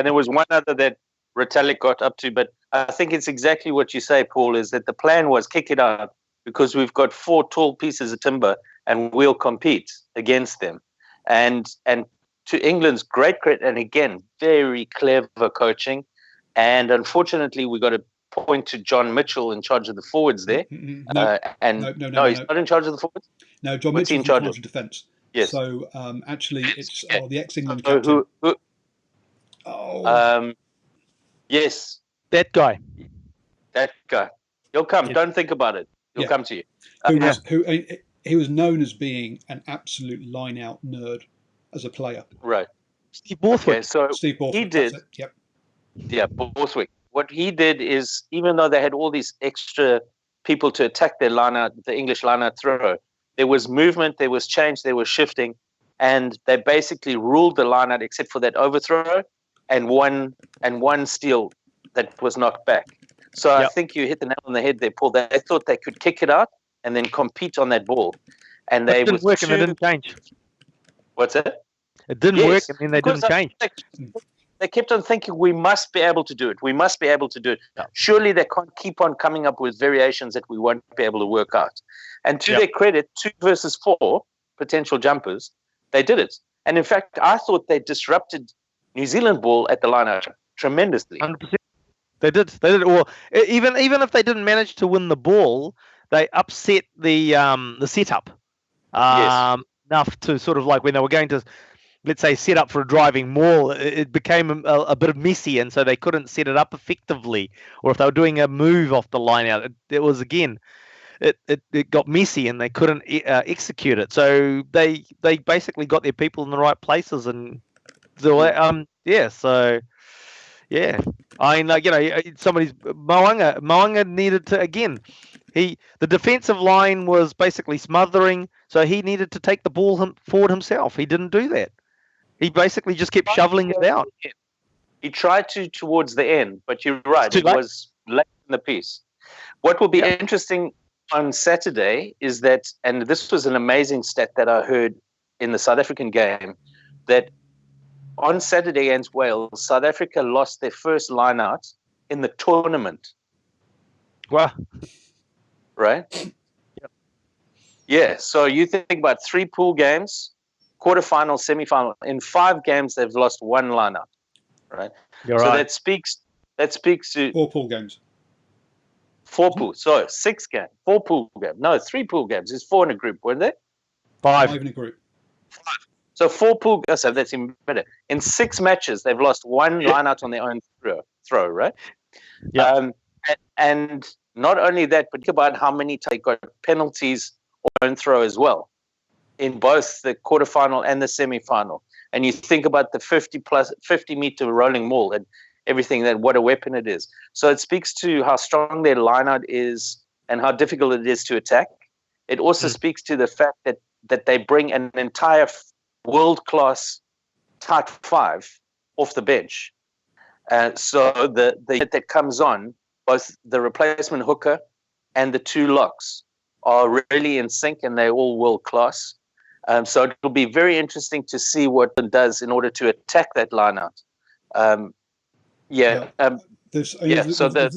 Speaker 2: There was one other that Retallick got up to, but I think it's exactly what you say, Paul, is that the plan was kick it out because we've got 4 tall pieces of timber and we'll compete against them. And to England's great credit, and again, very clever coaching. And unfortunately, we got to point to John Mitchell in charge of the forwards there.
Speaker 1: No,
Speaker 2: he's not in charge of the forwards.
Speaker 1: No, John Mitchell's in charge of defence.
Speaker 2: Yes.
Speaker 1: So actually, it's the ex-England captain.
Speaker 2: Yes.
Speaker 3: That guy.
Speaker 2: He'll come.
Speaker 3: Yes.
Speaker 2: Don't think about it. He'll come to you.
Speaker 1: He was known as being an absolute line-out nerd as a player.
Speaker 2: Right.
Speaker 3: Steve Borthwick.
Speaker 2: Okay, so
Speaker 1: Steve Borthwick.
Speaker 2: He did.
Speaker 1: Yep.
Speaker 2: Yeah, Borthwick. What he did is, even though they had all these extra people to attack their line-out, the English line-out throw, there was movement, there was change, there was shifting, and they basically ruled the line-out except for that overthrow and one steal that was knocked back. So I think you hit the nail on the head there, Paul. They thought they could kick it out and then compete on that ball, and
Speaker 3: it didn't work, and they didn't change.
Speaker 2: What's that?
Speaker 3: It didn't work, and then they didn't change.
Speaker 2: They kept on thinking, we must be able to do it. We must be able to do it. Yeah. Surely they can't keep on coming up with variations that we won't be able to work out. And to their credit, 2 versus 4 potential jumpers, they did it. And in fact, I thought they disrupted New Zealand ball at the line-out tremendously.
Speaker 3: 100%. They did. Or even if they didn't manage to win the ball, they upset the setup enough to sort of like when they were going to, let's say, set up for a driving maul, it became a bit messy, and so they couldn't set it up effectively. Or if they were doing a move off the line out, it was again, it got messy, and they couldn't execute it. So they basically got their people in the right places, and I mean, somebody's Moanga needed to again. The defensive line was basically smothering, so he needed to take the ball forward himself. He didn't do that. He basically just kept shoveling it out.
Speaker 2: He tried to towards the end, but you're right. It was late in the piece. What will be interesting on Saturday is that, and this was an amazing stat that I heard in the South African game, that on Saturday against Wales, South Africa lost their first line-out in the tournament.
Speaker 3: Wow.
Speaker 2: Right? Yep. Yeah, so you think about 3 pool games, quarterfinal, semifinal. In 5 games, they've lost 1 line-out. Right?
Speaker 3: You're right.
Speaker 2: That speaks to
Speaker 1: 4 pool games.
Speaker 2: 4 pools. So 6 games, 4 pool games. No, 3 pool games. There's 4 in a group, weren't there?
Speaker 3: 5.
Speaker 1: in a group.
Speaker 2: 5. So 4 pool. So that's even better. In 6 matches, they've lost 1 line out on their own throw, right?
Speaker 3: Yeah.
Speaker 2: And not only that, but think about how many times they got penalties on own throw as well, in both the quarterfinal and the semi-final. And you think about the 50-meter rolling maul and everything, that what a weapon it is. So it speaks to how strong their line-out is and how difficult it is to attack. It also speaks to the fact that they bring an entire world-class tight 5 off the bench. So the unit that comes on, both the replacement hooker and the 2 locks, are really in sync, and they're all world-class. So it'll be very interesting to see what it does in order to attack that line-out. So the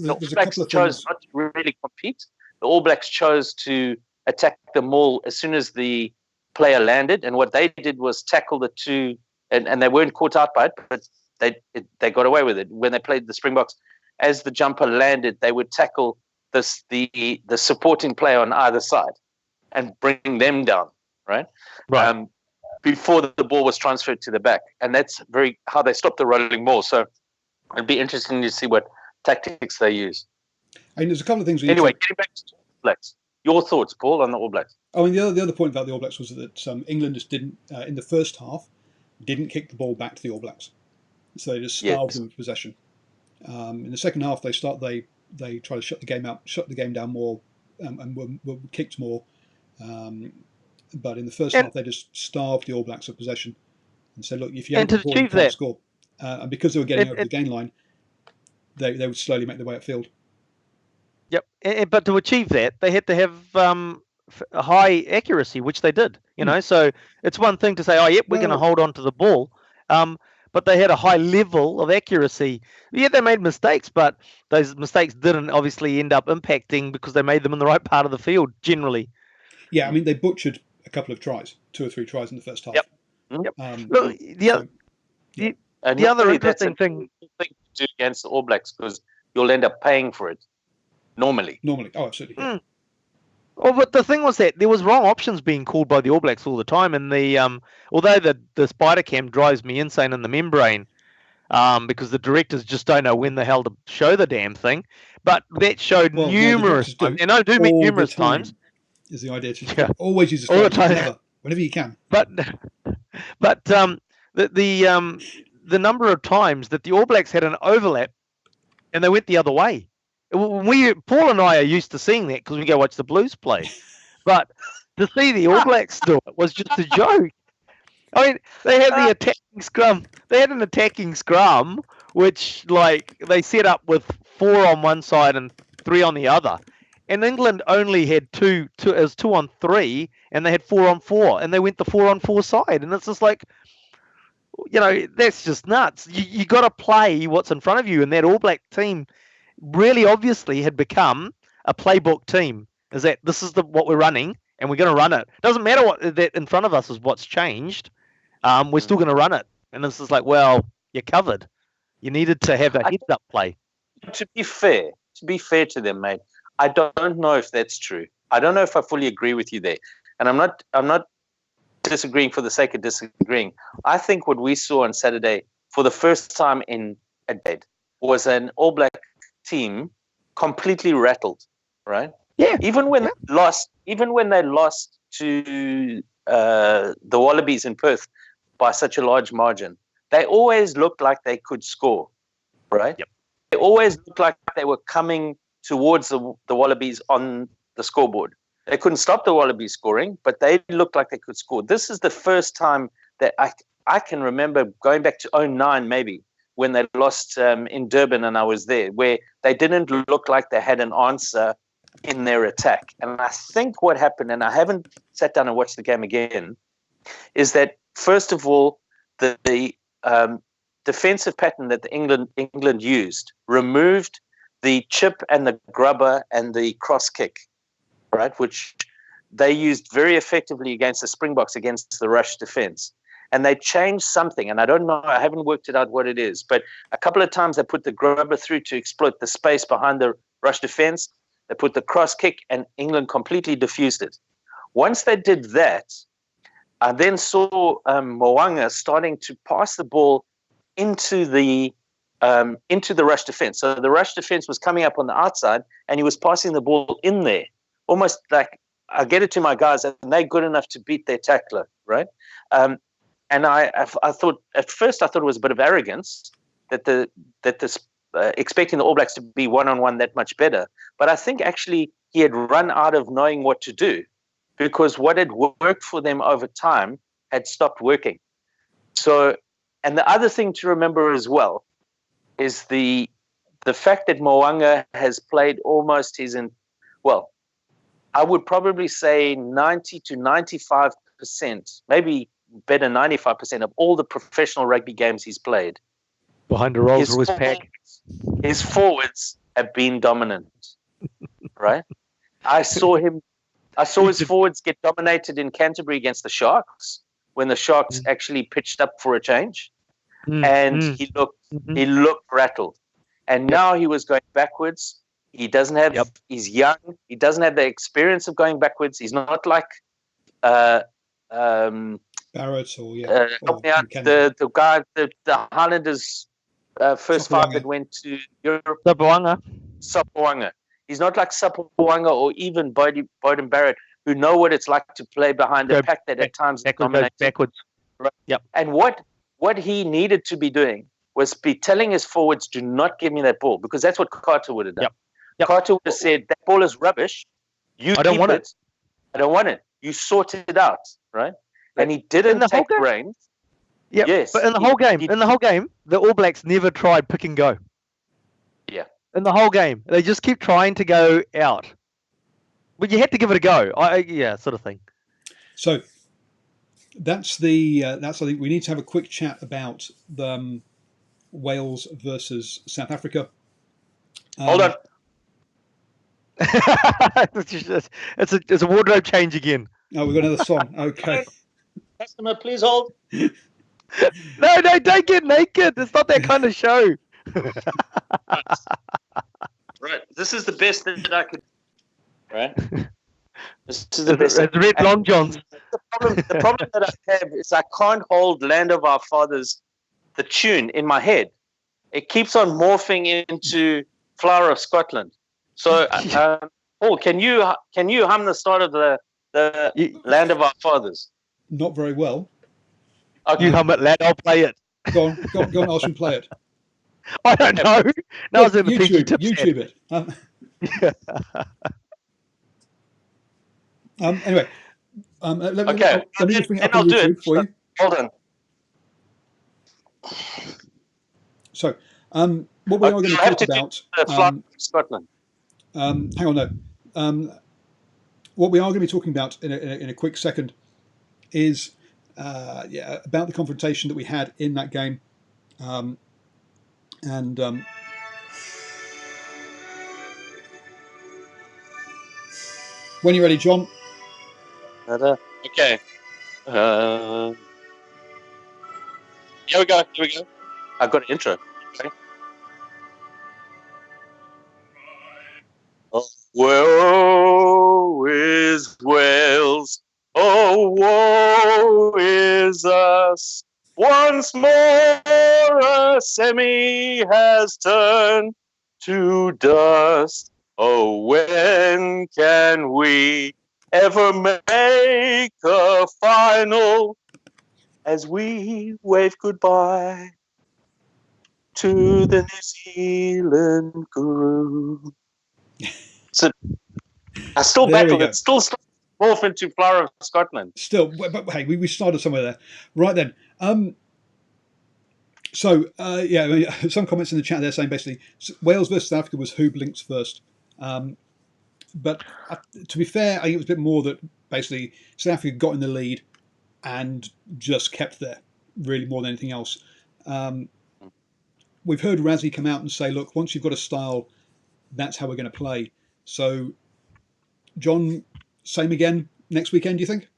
Speaker 2: All Blacks chose not to really compete. The All Blacks chose to attack the maul as soon as the player landed, and what they did was tackle the 2, and they weren't caught out by it, but they got away with it. When they played the Springboks, as the jumper landed, they would tackle the supporting player on either side and bring them down, right? Before the ball was transferred to the back, and that's how they stopped the rolling maul. So it'd be interesting to see what tactics they use.
Speaker 1: I mean, there's a couple of things.
Speaker 2: Getting back to the All Blacks, your thoughts, Paul, on the All Blacks?
Speaker 1: I mean, the other point about the All Blacks was that England just didn't, in the first half, didn't kick the ball back to the All Blacks, so they just starved them of possession. In the second half, they tried to shut the game down more, and were kicked more. But in the first half, they just starved the All Blacks of possession and said, "Look, if you don't get the ball, you can't score." And because they were getting over the gain line, they would slowly make their way upfield.
Speaker 3: Yep, but to achieve that, they had to have a high accuracy, which they did. So it's one thing to say, "Oh, yep, we're going to hold on to the ball," but they had a high level of accuracy. Yeah, they made mistakes, but those mistakes didn't obviously end up impacting because they made them in the right part of the field generally.
Speaker 1: Yeah, I mean, they butchered a couple of tries, 2 or 3 tries in the first half.
Speaker 3: Yep. Look, the other interesting thing
Speaker 2: to do against the All Blacks, because you'll end up paying for it normally.
Speaker 1: Oh, absolutely. Yeah.
Speaker 3: Well, but the thing was that there was wrong options being called by the All Blacks all the time, and although the spider cam drives me insane in the membrane, because the directors just don't know when the hell to show the damn thing, but that showed numerous times, and I do mean numerous times.
Speaker 1: Is the idea to always use the spider whenever you can.
Speaker 3: But the number of times that the All Blacks had an overlap and they went the other way. Paul and I are used to seeing that because we go watch the Blues play. But to see the All Blacks do it was just a joke. I mean, they had the attacking scrum. They had an attacking scrum, which they set up with 4 on one side and 3 on the other. And England only had 2 on 3, and they had 4 on 4, and they went the 4 on 4 side. And it's just that's just nuts. You got to play what's in front of you, and that All Black team really obviously had become a playbook team. Is that this is what we're running, and we're going to run it. Doesn't matter what that in front of us is what's changed. We're still going to run it. And it's just you're covered. You needed to have a heads-up play.
Speaker 2: To be fair to them, mate, I don't know if that's true. I don't know if I fully agree with you there. And I'm not disagreeing for the sake of disagreeing. I think what we saw on Saturday for the first time in a decade was an All Black team completely rattled, right?
Speaker 3: Yeah.
Speaker 2: Even when they lost to the Wallabies in Perth by such a large margin, they always looked like they could score, right?
Speaker 3: Yep.
Speaker 2: They always looked like they were coming towards the Wallabies on the scoreboard. They couldn't stop the Wallabies scoring, but they looked like they could score. This is the first time that I can remember, going back to 2009 maybe, when they lost in Durban and I was there, where they didn't look like they had an answer in their attack. And I think what happened, and I haven't sat down and watched the game again, is that first of all, the defensive pattern that England used removed the chip and the grubber and the cross kick, right, which they used very effectively against the Springboks, against the rush defense. And they changed something, and I don't know, I haven't worked it out what it is, but a couple of times they put the grubber through to exploit the space behind the rush defense. They put the cross kick, and England completely diffused it. Once they did that, I then saw Mo'unga starting to pass the ball into the rush defense. So the rush defense was coming up on the outside, and he was passing the ball in there, almost like, I get it to my guys, and they're good enough to beat their tackler, right? And I thought at first it was a bit of arrogance that expecting the All Blacks to be one-on-one that much better. But I think actually he had run out of knowing what to do, because what had worked for them over time had stopped working. So, and the other thing to remember as well is the fact that Mo'unga has played almost I would probably say 90 to 95%, maybe better 95% of all the professional rugby games he's played.
Speaker 3: Behind the Rolls Royce pack.
Speaker 2: His forwards have been dominant, right? I saw his forwards get dominated in Canterbury against the Sharks when the Sharks actually pitched up for a change, and he looked rattled. And now he was going backwards. He doesn't have. He's young. He doesn't have the experience of going backwards. He's not like
Speaker 1: Barrett or
Speaker 2: the guy, the Highlanders first five that went to Europe. Sapawanga. He's not like Sapawanga or even Bowden Barrett, who know what it's like to play behind the pack that at times dominates
Speaker 3: backwards.
Speaker 2: Right. Yep. And what he needed to be doing was be telling his forwards, do not give me that ball, because that's what Carter would have done. Yep. Carter would have said, that ball is rubbish. I don't want it. I don't want it. You sort it out, right? And he didn't take the reins.
Speaker 3: Yeah, yes, but in the whole game, the All Blacks never tried pick and go.
Speaker 2: Yeah.
Speaker 3: In the whole game, they just keep trying to go out. But you had to give it a go. Sort of thing.
Speaker 1: So that's I think we need to have a quick chat about the Wales versus South Africa.
Speaker 2: Hold on.
Speaker 3: It's a wardrobe change again.
Speaker 1: Oh, we've got another song. Okay.
Speaker 2: Customer, please hold.
Speaker 3: No, don't get naked. It's not that kind of show.
Speaker 2: Right. This is the best that I could. Right. This is the best.
Speaker 3: It's red long johns.
Speaker 2: The problem that I have is I can't hold "Land of Our Fathers," the tune, in my head. It keeps on morphing into "Flower of Scotland." So, Paul, can you hum the start of the "Land of Our Fathers"?
Speaker 1: Not very well.
Speaker 3: Okay. You hum it, lad. I'll play it.
Speaker 1: Go on, Alston, play it.
Speaker 3: I don't know. No,
Speaker 1: YouTube it. Anyway, let me just bring it up on YouTube for you.
Speaker 2: Hold on.
Speaker 1: So, what we are going to talk about,
Speaker 2: Scotland.
Speaker 1: Hang on, no. What we are going to be talking about in a quick second is about the confrontation that we had in that game, and when you're ready, John.
Speaker 2: Okay. Here we go. I've got an intro. Okay. Oh, woe is Wales. Oh, woe is us. Once more a semi has turned to dust. Oh, when can we ever make a final as we wave goodbye to the New Zealand Guru? So I still battle it. Still morph into Flower of Scotland.
Speaker 1: Still, but hey, we started somewhere there. Right then. Some comments in the chat there saying basically Wales versus South Africa was who blinks first. But to be fair, I think it was a bit more that basically South Africa got in the lead and just kept there, really, more than anything else. We've heard Razzie come out and say, look, once you've got a style, that's how we're going to play. So, John, same again next weekend, do you think?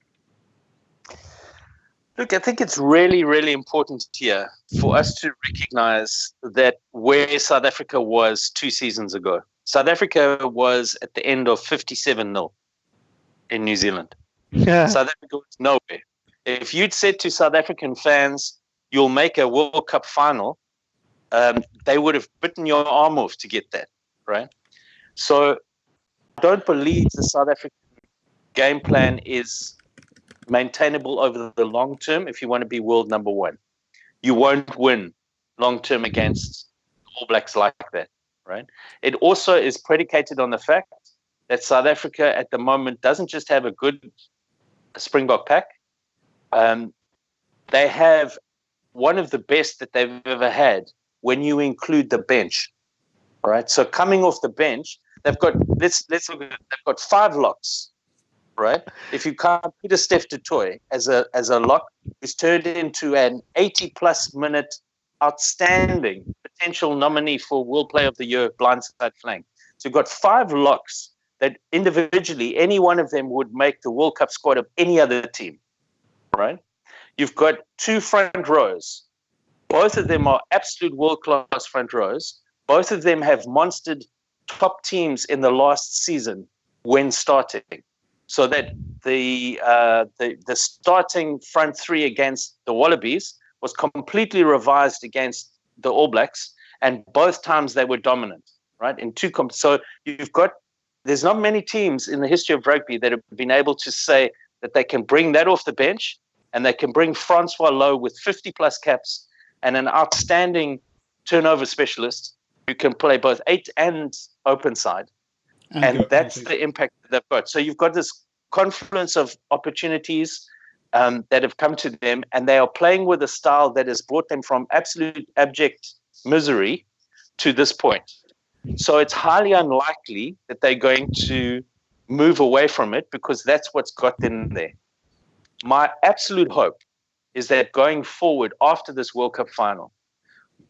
Speaker 2: Look, I think it's really, really important here for us to recognize that where South Africa was 2 seasons ago. South Africa was at the end of 57-0 in New Zealand. South Africa was nowhere. If you'd said to South African fans, you'll make a World Cup final, they would have bitten your arm off to get that, right? So I don't believe the South African game plan is maintainable over the long term if you want to be world number one. You won't win long term against All Blacks like that, right? It also is predicated on the fact that South Africa at the moment doesn't just have a good Springbok pack. They have one of the best that they've ever had when you include the bench, right? So coming off the bench, they've got let's look at it. They've got 5 locks. Right? If you count Peter Steph du Toit as a lock, who's turned into an 80-plus minute outstanding potential nominee for World Player of the Year blindside flank. So you've got 5 locks that individually, any one of them would make the World Cup squad of any other team. Right? You've got 2 front rows. Both of them are absolute world-class front rows. Both of them have monstered top teams in the last season when starting. So that the starting front 3 against the Wallabies was completely revised against the All Blacks, and both times they were dominant, right? In 2 so there's not many teams in the history of rugby that have been able to say that they can bring that off the bench, and they can bring Francois Lowe with 50-plus caps and an outstanding turnover specialist who can play both 8 and open side. And that's the impact that they've got. So you've got this confluence of opportunities that have come to them, and they are playing with a style that has brought them from absolute abject misery to this point. So it's highly unlikely that they're going to move away from it because that's what's got them there. My absolute hope is that going forward after this World Cup final,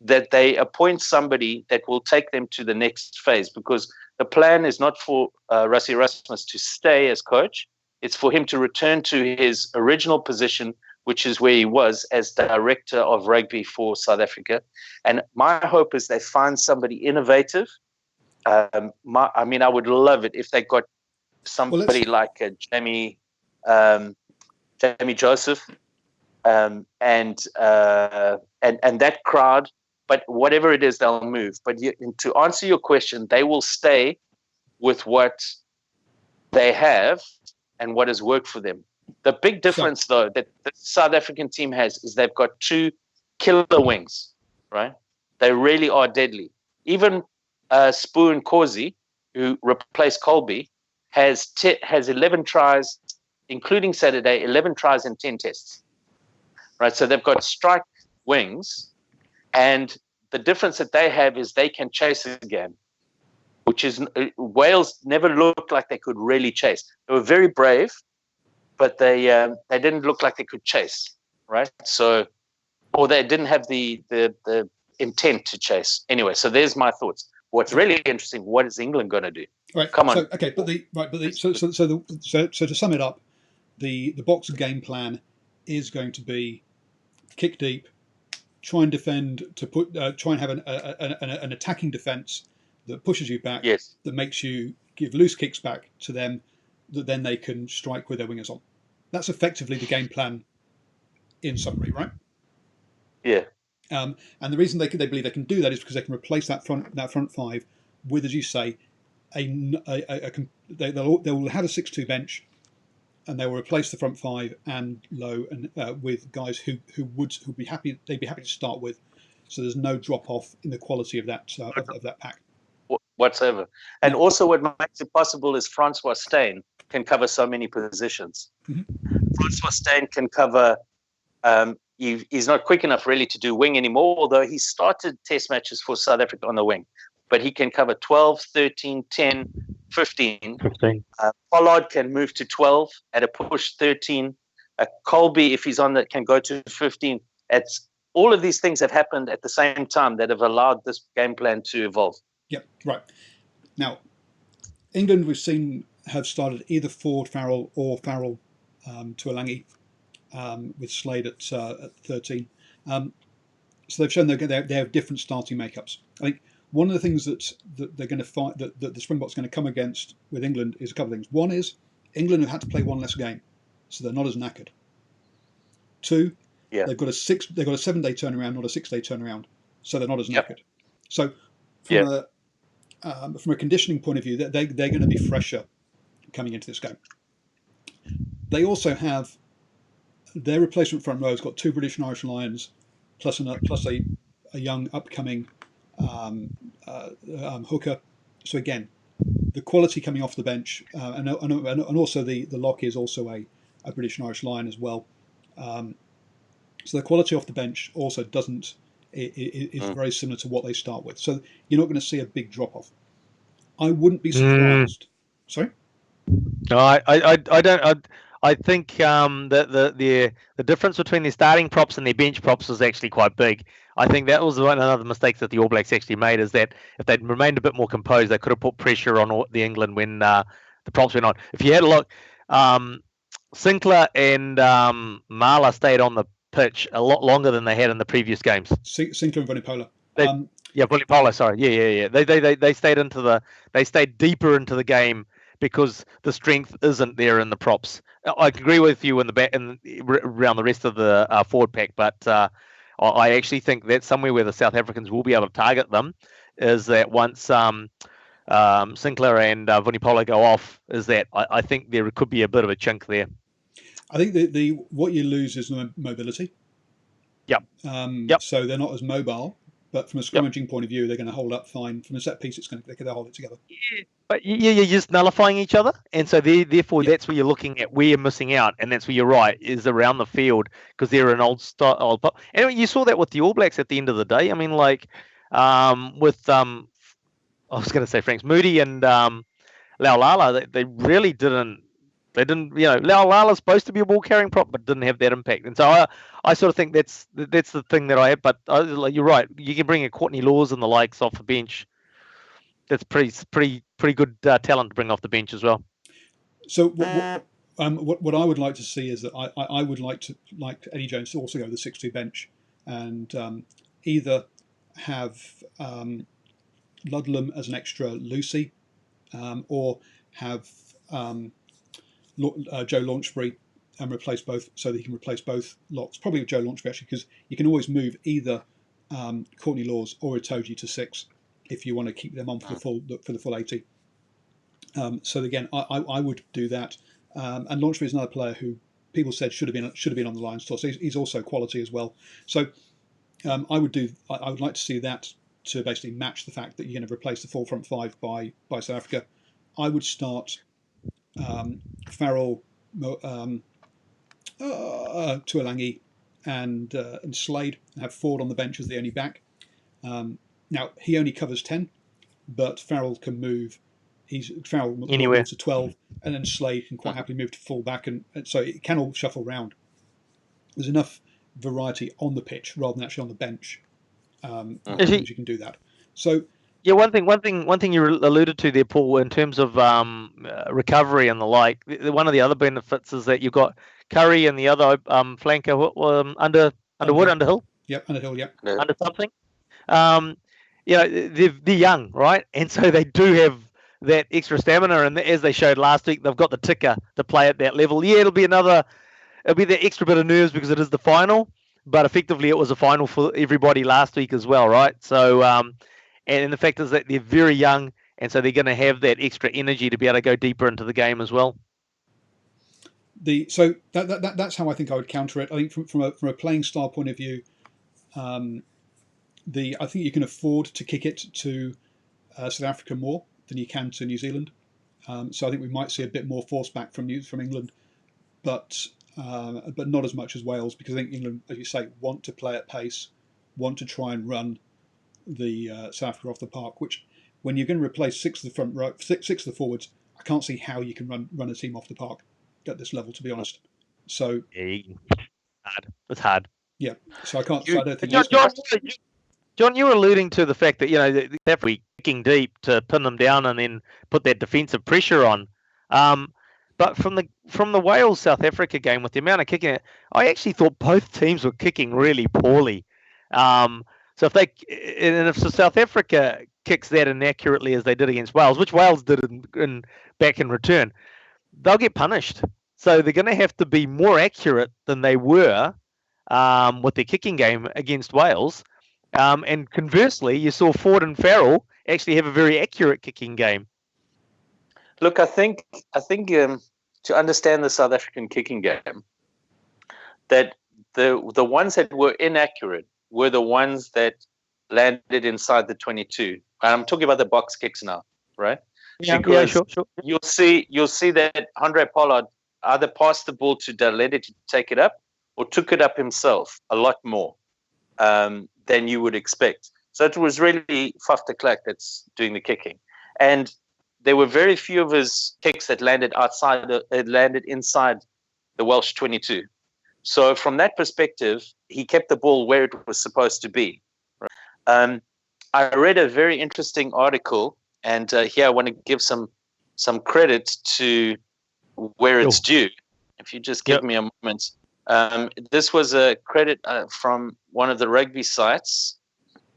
Speaker 2: that they appoint somebody that will take them to the next phase, because the plan is not for Rassie Erasmus to stay as coach. It's for him to return to his original position, which is where he was as director of rugby for South Africa. And my hope is they find somebody innovative. I would love it if they got somebody like Jamie Joseph and that crowd. But whatever it is, they'll move. But to answer your question, they will stay with what they have and what has worked for them. The big difference, though, that the South African team has is they've got 2 killer wings, right? They really are deadly. Even Spoon Corsi, who replaced Colby, has 11 tries, including Saturday, 11 tries in 10 tests, right? So they've got strike wings. And the difference that they have is they can chase again, which is Wales never looked like they could really chase. They were very brave, but they didn't look like they could chase, right? So, or they didn't have the intent to chase. Anyway, so there's my thoughts. What's really interesting, what is England going to do?
Speaker 1: Right.
Speaker 2: Come on.
Speaker 1: So to sum it up, the Boxer game plan is going to be kick deep, try and defend try and have an attacking defence that pushes you back,
Speaker 2: yes,
Speaker 1: that makes you give loose kicks back to them, that then they can strike with their wingers on. That's effectively the game plan in summary, right?
Speaker 2: Yeah.
Speaker 1: And the reason they believe they can do that is because they can replace that front 5 with, as you say, they will have a 6-2 bench, and they will replace the front 5 and Low and with guys who would be happy. They'd be happy to start with, so there's no drop off in the quality of that of that pack
Speaker 2: whatsoever. And also, what makes it possible is Francois Steyn can cover so many positions.
Speaker 1: Mm-hmm.
Speaker 2: Francois Steyn can cover. He's not quick enough really to do wing anymore, although he started test matches for South Africa on the wing. But he can cover 12, 13, 10, 15. Pollard can move to 12 at a push, 13. Colby, if he's on that, can go to 15. All of these things have happened at the same time that have allowed this game plan to evolve.
Speaker 1: Yep, right. Now, England we've seen have started either Ford, Farrell, or Farrell to Alangi with Slade at 13. So they've shown they have different starting makeups. I think one of the things that they're going to fight that the Springboks are going to come against with England is a couple of things. One is England have had to play one less game, so they're not as knackered. Two, they've got a 7-day turnaround, not a 6-day turnaround, so they're not as knackered. So from a conditioning point of view, they're going to be fresher coming into this game. They also have their replacement front row has got 2 British and Irish Lions, plus a young upcoming hooker. So again, the quality coming off the bench, and also the lock is also a British and Irish Lion as well. So the quality off the bench also is very similar to what they start with. So you're not going to see a big drop off. I wouldn't be surprised. Sorry?
Speaker 3: No, I don't. I think that the difference between their starting props and their bench props was actually quite big. I think that was one of the mistakes that the All Blacks actually made, is that if they'd remained a bit more composed, they could have put pressure on the England when the props went on. If you had a look, Sinclair and Marla stayed on the pitch a lot longer than they had in the previous games.
Speaker 1: Sinclair and Vunipola.
Speaker 3: Vunipola. Sorry, yeah. They stayed deeper into the game because the strength isn't there in the props. I agree with you in the back and around the rest of the forward pack, but I actually think that's somewhere where the South Africans will be able to target them. Is that once Sinclair and Vunipola go off, is that I think there could be a bit of a chink there.
Speaker 1: I think what you lose is mobility.
Speaker 3: Yep.
Speaker 1: So they're not as mobile. But from a scrummaging point of view, they're going to hold up fine. From a set piece, they'll hold it together.
Speaker 3: Yeah, but you're just nullifying each other, and so therefore that's where you're looking at where you're missing out, and that's where you're right, is around the field, because they're an old style. And you saw that with the All Blacks at the end of the day. I mean, like with I was going to say Franks Moody and Laulala, they really didn't. They didn't, Laulala's supposed to be a ball carrying prop, but didn't have that impact. And so I sort of think that's the thing that I have. But you're right. You can bring a Courtney Laws and the likes off the bench. That's pretty good talent to bring off the bench as well.
Speaker 1: So what I would like to see is that I would like Eddie Jones to also go to the 6-2 bench and either have Ludlam as an extra Lucy, or have Joe Launchbury and replace both, so that he can replace both locks. Probably with Joe Launchbury, actually, because you can always move either Courtney Laws or Itoje to 6 if you want to keep them on for the full 80. So again, I would do that. And Launchbury is another player who people said should have been on the Lions tour. So he's also quality as well. So I would like to see that to basically match the fact that you're going to replace the full front 5 by South Africa. I would start Farrell, Tuolangi, and Slade, and have Ford on the bench as the only back. Now he only covers 10, but Farrell can move. Farrell
Speaker 3: anywhere
Speaker 1: to 12, and then Slade can quite happily move to full back, and so it can all shuffle round. There's enough variety on the pitch rather than actually on the bench. You can do that. So.
Speaker 3: Yeah, one thing you alluded to there, Paul, in terms of recovery and the like. One of the other benefits is that you've got Curry and the other flanker Underhill.
Speaker 1: Yep, Underhill. Yep.
Speaker 3: Under something. They're young, right? And so they do have that extra stamina, and as they showed last week, they've got the ticker to play at that level. Yeah, it'll be that extra bit of nerves because it is the final, but effectively it was a final for everybody last week as well, right? So. And the fact is that they're very young, and so they're going to have that extra energy to be able to go deeper into the game as well.
Speaker 1: So that's how I think I would counter it. I think from a playing style point of view, I think you can afford to kick it to South Africa more than you can to New Zealand. So I think we might see a bit more force back from England, but not as much as Wales, because I think England, as you say, want to play at pace, want to try and run the South Africa off the park, which when you're going to replace 6 of the front row, 6 of the forwards, I can't see how you can run a team off the park at this level, to be honest. So
Speaker 3: it's hard.
Speaker 1: Yeah, so I can't. I don't think.
Speaker 3: John, you were alluding to the fact that they're kicking deep to pin them down and then put that defensive pressure on. But from the Wales South Africa game, with the amount of kicking, I actually thought both teams were kicking really poorly. So if South Africa kicks that inaccurately as they did against Wales, which Wales did back in return, they'll get punished. So they're going to have to be more accurate than they were with their kicking game against Wales. And conversely, you saw Ford and Farrell actually have a very accurate kicking game.
Speaker 2: Look, I think to understand the South African kicking game, that the ones that were inaccurate were the ones that landed inside the 22. I'm talking about the box kicks now, right?
Speaker 3: Yeah, sure.
Speaker 2: You'll see that Andre Pollard either passed the ball to Dalede to take it up, or took it up himself a lot more than you would expect. So it was really Faf de Klerk that's doing the kicking, and there were very few of his kicks that landed inside the Welsh 22. So from that perspective, he kept the ball where it was supposed to be. I read a very interesting article, and here I want to give some credit to where it's due. If you just give me a moment. This was a credit from one of the rugby sites.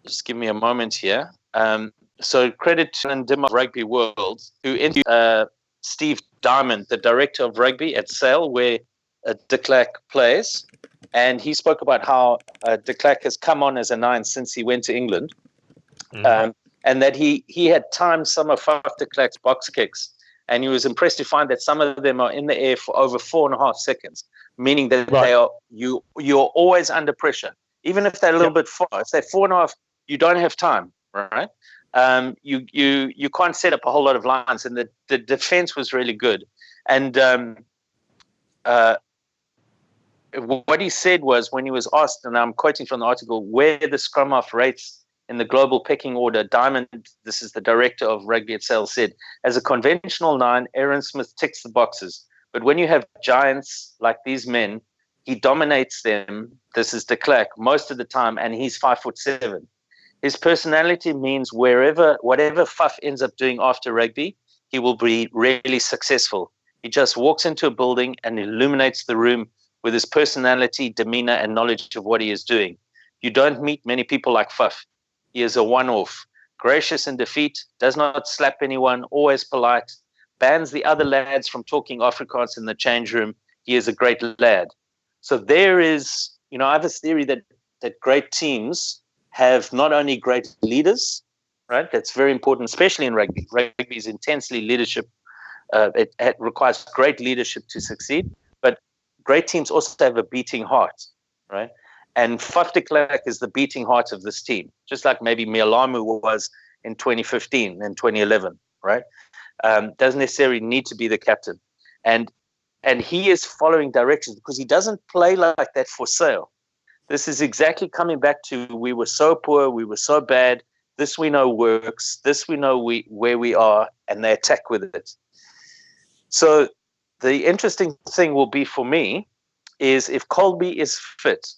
Speaker 2: Just give me a moment here. So credit to Ndim of Rugby World, who interviewed Steve Diamond, the director of rugby at Sale, where de Klerk plays. And he spoke about how de Klerk has come on as a 9 since he went to England. And that he had timed some of Faf de Klerk's box kicks. And he was impressed to find that some of them are in the air for over 4.5 seconds, meaning that you're always under pressure. Even if they're a little bit far, if they're 4.5, you don't have time, right? You can't set up a whole lot of lines, and the defense was really good. And what he said was, when he was asked, and I'm quoting from the article, where the scrum half rates in the global pecking order, Diamond, this is the director of rugby at Sale, said, as a conventional 9, Aaron Smith ticks the boxes. But when you have giants like these men, he dominates them, this is de Klerk, most of the time, and he's 5'7". His personality means whatever Faf ends up doing after rugby, he will be really successful. He just walks into a building and illuminates the room with his personality, demeanor, and knowledge of what he is doing. You don't meet many people like Faf. He is a one-off, gracious in defeat, does not slap anyone, always polite, bans the other lads from talking Afrikaans in the change room. He is a great lad. So there is, I have a theory that great teams have not only great leaders, right? That's very important, especially in rugby. Rugby is intensely leadership. It requires great leadership to succeed, but great teams also have a beating heart, right? And Faf de Klerk is the beating heart of this team, just like maybe Mialamu was in 2015 and 2011, right? Doesn't necessarily need to be the captain. And he is following directions because he doesn't play like that for sale. This is exactly coming back to, we were so poor, we were so bad, this we know works, this we know where we are, and they attack with it. So the interesting thing will be for me is if Colby is fit,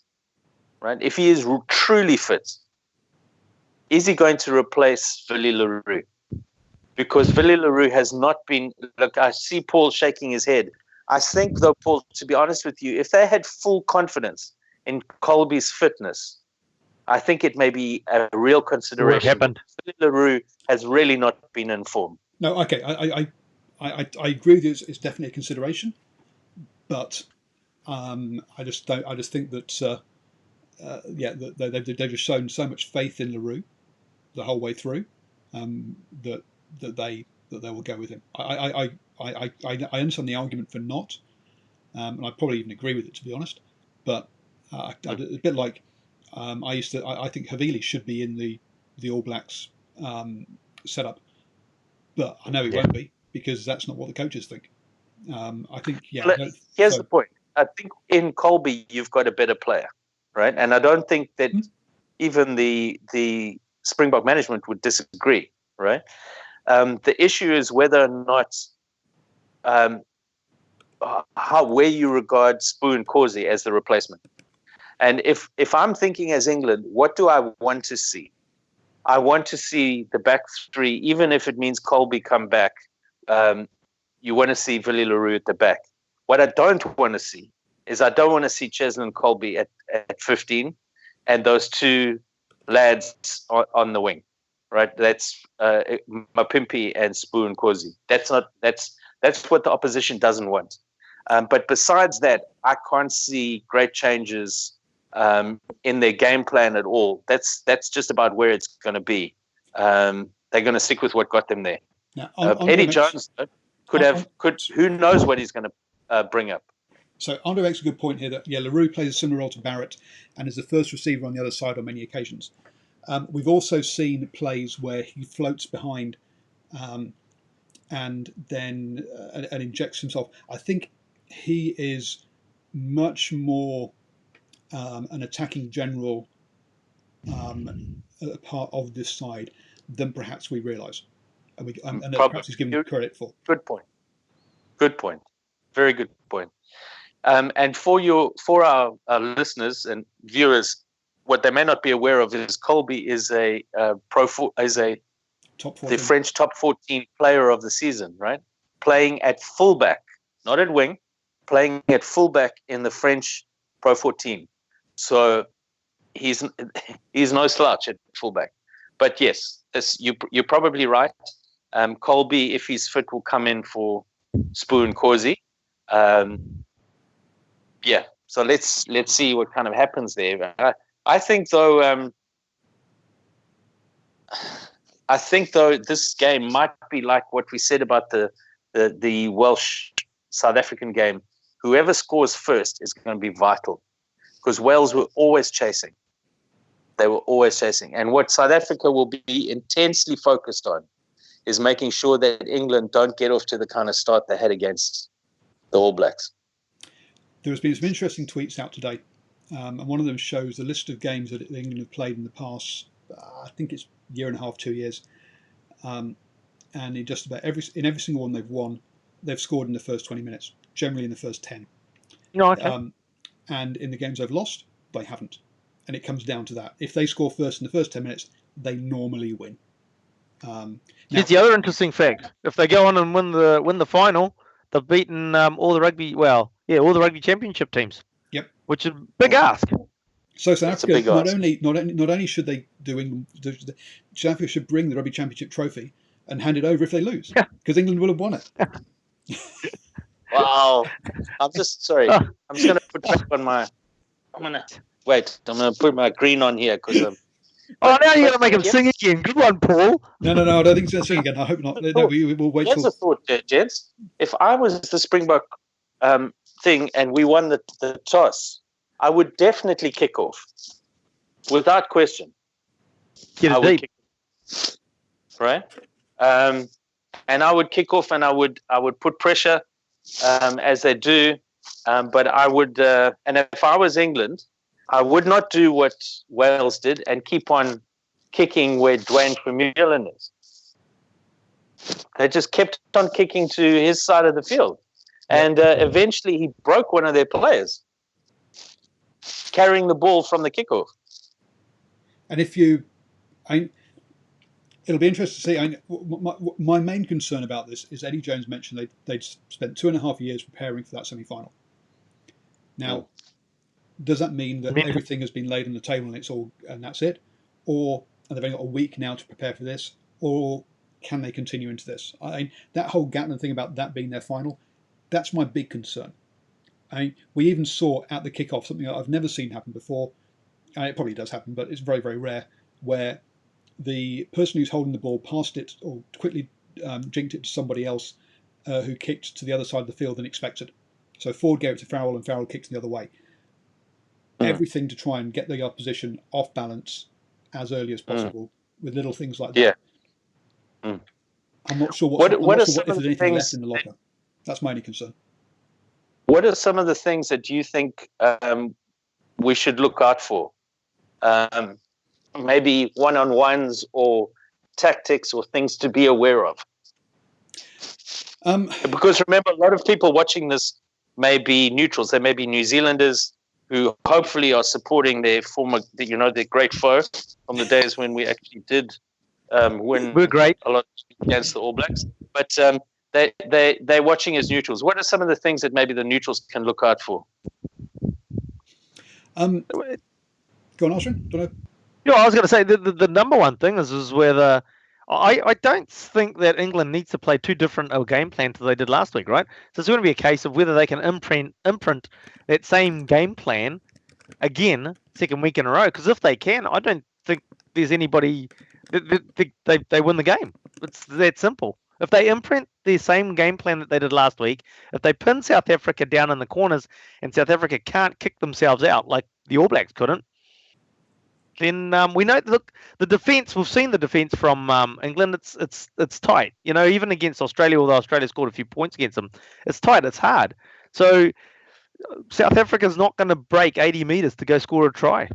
Speaker 2: right? If he is truly fit, is he going to replace Willie Leroux? Because Willie Leroux has not been, look, I see Paul shaking his head. I think, though, Paul, to be honest with you, if they had full confidence in Colby's fitness, I think it may be a real consideration.
Speaker 3: What happened?
Speaker 2: Willie Leroux has really not been informed.
Speaker 1: No, okay, I agree with you. It's definitely a consideration, but I just think that they've just shown so much faith in Leroux the whole way through that they will go with him. I understand the argument for not, and I probably even agree with it, to be honest. But a bit like I think Havili should be in the All Blacks setup, but I know he won't be because that's not what the coaches think. I think
Speaker 2: Here's the point. I think in Colby you've got a better player, right? And I don't think that even the Springbok management would disagree, right? The issue is whether or not where you regard Spoo Nkosi as the replacement. And if I'm thinking as England, what do I want to see? I want to see the back three, even if it means Colby come back, you want to see Willie LaRue at the back. What I don't want to see is I don't want to see Cheslin Colby at 15 and those two lads on the wing, right? That's Mapimpi and Spoon Kosi. That's what the opposition doesn't want. But besides that, I can't see great changes in their game plan at all. That's just about where it's going to be. They're going to stick with what got them there.
Speaker 1: Now,
Speaker 2: Eddie Jones could who knows what he's going to bring up.
Speaker 1: So Andre makes a good point here that LaRue plays a similar role to Barrett and is the first receiver on the other side on many occasions. We've also seen plays where he floats behind and then and injects himself. I think he is much more an attacking general part of this side than perhaps we realise, and perhaps he's given credit for.
Speaker 2: Good point. Very good point. And for our listeners and viewers, what they may not be aware of is Colby is the French top 14 player of the season, right? Playing at fullback, not at wing, playing at fullback in the French Pro 14. So he's no slouch at fullback. But yes, you're probably right. Colby, if he's fit, will come in for Spoon Kosi. Yeah, so let's see what kind of happens there. I think though this game might be like what we said about the Welsh South African game. Whoever scores first is going to be vital, because Wales were always chasing. They were always chasing, and what South Africa will be intensely focused on is making sure that England don't get off to the kind of start they had against the All Blacks.
Speaker 1: There has been some interesting tweets out today, and one of them shows a list of games that England have played in the past, I think it's year and a half, 2 years, and in just about every single one they've won, they've scored in the first 20 minutes, generally in the first 10.
Speaker 3: No, okay.
Speaker 1: And in the games they've lost, they haven't, and it comes down to that. If they score first in the first 10 minutes, they normally win.
Speaker 3: Here's the other interesting fact: if they go on and win the final, they've beaten all the rugby championship teams.
Speaker 1: Yep.
Speaker 3: Which is a big ask.
Speaker 1: So South Africa not only should they South Africa should bring the rugby championship trophy and hand it over if they lose, because England will have won it.
Speaker 2: Wow. I'm just sorry. I'm just going to put back on my. I'm going to put my green on here because.
Speaker 3: Now you're going to make him sing again. Good one, Paul.
Speaker 1: No, I don't think he's going to sing again. I hope not. No, we will wait.
Speaker 2: Here's a thought, gents. If I was the Springbok thing and we won the toss, I would definitely kick off, without question.
Speaker 3: Get it deep,
Speaker 2: right? And I would kick off, and I would put pressure as they do. But I would, and if I was England, I would not do what Wales did and keep on kicking where Dwayne Vermeulen is. They just kept on kicking to his side of the field. And eventually he broke one of their players, carrying the ball from the kickoff.
Speaker 1: And it'll be interesting to see. My main concern about this is Eddie Jones mentioned they'd spent 2.5 years preparing for that semi-final. Now, does that mean that everything has been laid on the table and that's it? Or have they only got a week now to prepare for this? Or can they continue into this? That whole Gatland thing about that being their final, that's my big concern. We even saw at the kickoff something that I've never seen happen before. It probably does happen, but it's very, very rare, where the person who's holding the ball passed it or quickly jinked it to somebody else who kicked to the other side of the field than expected. So Ford gave it to Farrell, and Farrell kicked the other way. Everything to try and get the opposition off balance as early as possible with little things like that.
Speaker 2: Yeah.
Speaker 1: I'm not sure if there's anything left in the locker. That's my only concern.
Speaker 2: What are some of the things that you think we should look out for? Maybe one-on-ones or tactics or things to be aware of? Because remember, a lot of people watching this may be neutrals. They may be New Zealanders who hopefully are supporting their former, their great foe from the days when we actually did win.
Speaker 3: We're great
Speaker 2: a lot against the All Blacks. But they're watching as neutrals. What are some of the things that maybe the neutrals can look out for?
Speaker 1: Go on, Ashwin. Don't know.
Speaker 3: Yeah, I was going to say the number one thing is whether I don't think that England needs to play too different a game plan to they did last week, right? So it's going to be a case of whether they can imprint that same game plan again second week in a row. Because if they can, I don't think there's anybody they win the game. It's that simple. If they imprint the same game plan that they did last week, if they pin South Africa down in the corners and South Africa can't kick themselves out like the All Blacks couldn't, then we know. Look, the defence. We've seen the defence from England. It's tight. You know, even against Australia, although Australia scored a few points against them, it's tight. It's hard. So South Africa's not going to break 80 metres to go score a try.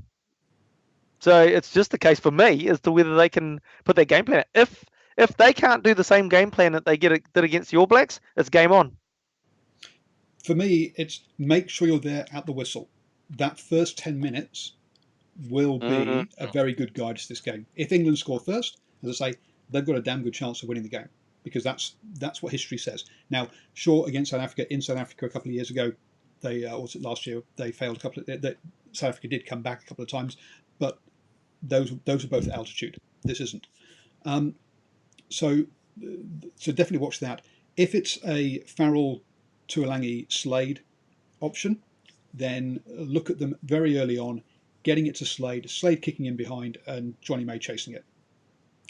Speaker 3: So it's just the case for me as to whether they can put their game plan. If they can't do the same game plan that they did against the All Blacks, it's game on.
Speaker 1: For me, it's make sure you're there at the whistle. That first 10 minutes will be a very good guide to this game. If England score first, as I say, they've got a damn good chance of winning the game because that's what history says. Now, sure, against South Africa, in South Africa a couple of years ago, they also last year they failed a couple of. South Africa did come back a couple of times, but those are both at altitude. This isn't. So definitely watch that. If it's a Farrell, Tuolangi, Slade option, then look at them very early on, getting it to Slade kicking in behind, and Johnny May chasing it.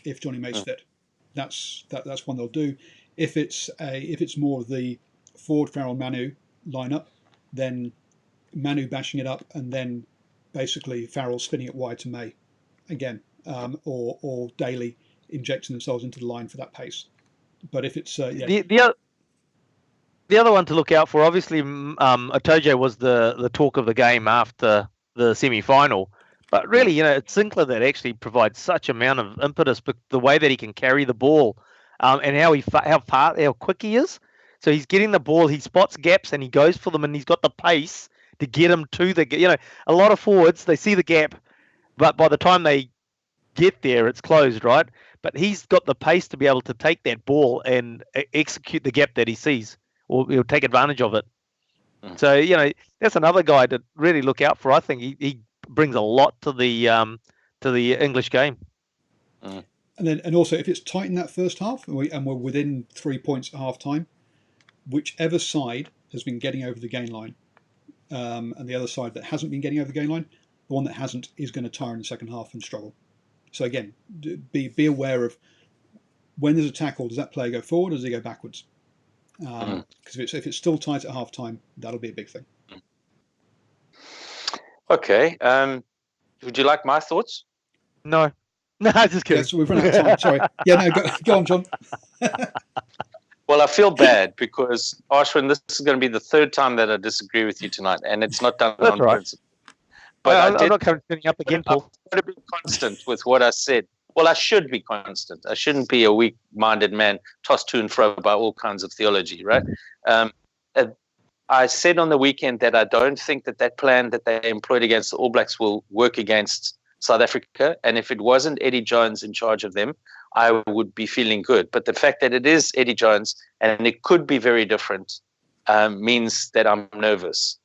Speaker 1: If Johnny May's fit, that's one they'll do. If it's more of the Ford, Farrell, Manu lineup, then Manu bashing it up, and then basically Farrell spinning it wide to May again, or Daly injecting themselves into the line for that pace. But if it's
Speaker 3: the other one to look out for, obviously, Otoje was the talk of the game after the semi-final, but really, you know, it's Sinclair that actually provides such amount of impetus, but the way that he can carry the ball, and how quick he is. So he's getting the ball, he spots gaps, and he goes for them, and he's got the pace to get him to the. You know, a lot of forwards, they see the gap, but by the time they get there, it's closed, right? But he's got the pace to be able to take that ball and execute the gap that he sees, or he'll take advantage of it. So, you know, that's another guy to really look out for. I think he brings a lot to the English game.
Speaker 1: And also, if it's tight in that first half, and we're within 3 points at half time, whichever side has been getting over the gain line, and the other side that hasn't been getting over the gain line, the one that hasn't is going to tire in the second half and struggle. So again, be aware of when there's a tackle, does that player go forward or does he go backwards? Because if it's still tight at half time, that'll be a big thing.
Speaker 2: Okay. Would you like my thoughts?
Speaker 3: No, just kidding.
Speaker 1: Yeah, so we've run out of time. Sorry. Yeah, no, go on, John.
Speaker 2: Well, I feel bad because, Ashwin, this is going to be the third time that I disagree with you tonight, and it's not done on principle. But
Speaker 3: I'm not coming up again, Paul.
Speaker 2: I'm going to be constant with what I said. Well, I should be constant. I shouldn't be a weak-minded man tossed to and fro by all kinds of theology, right? I said on the weekend that I don't think that plan that they employed against the All Blacks will work against South Africa. And if it wasn't Eddie Jones in charge of them, I would be feeling good. But the fact that it is Eddie Jones and it could be very different means that I'm nervous.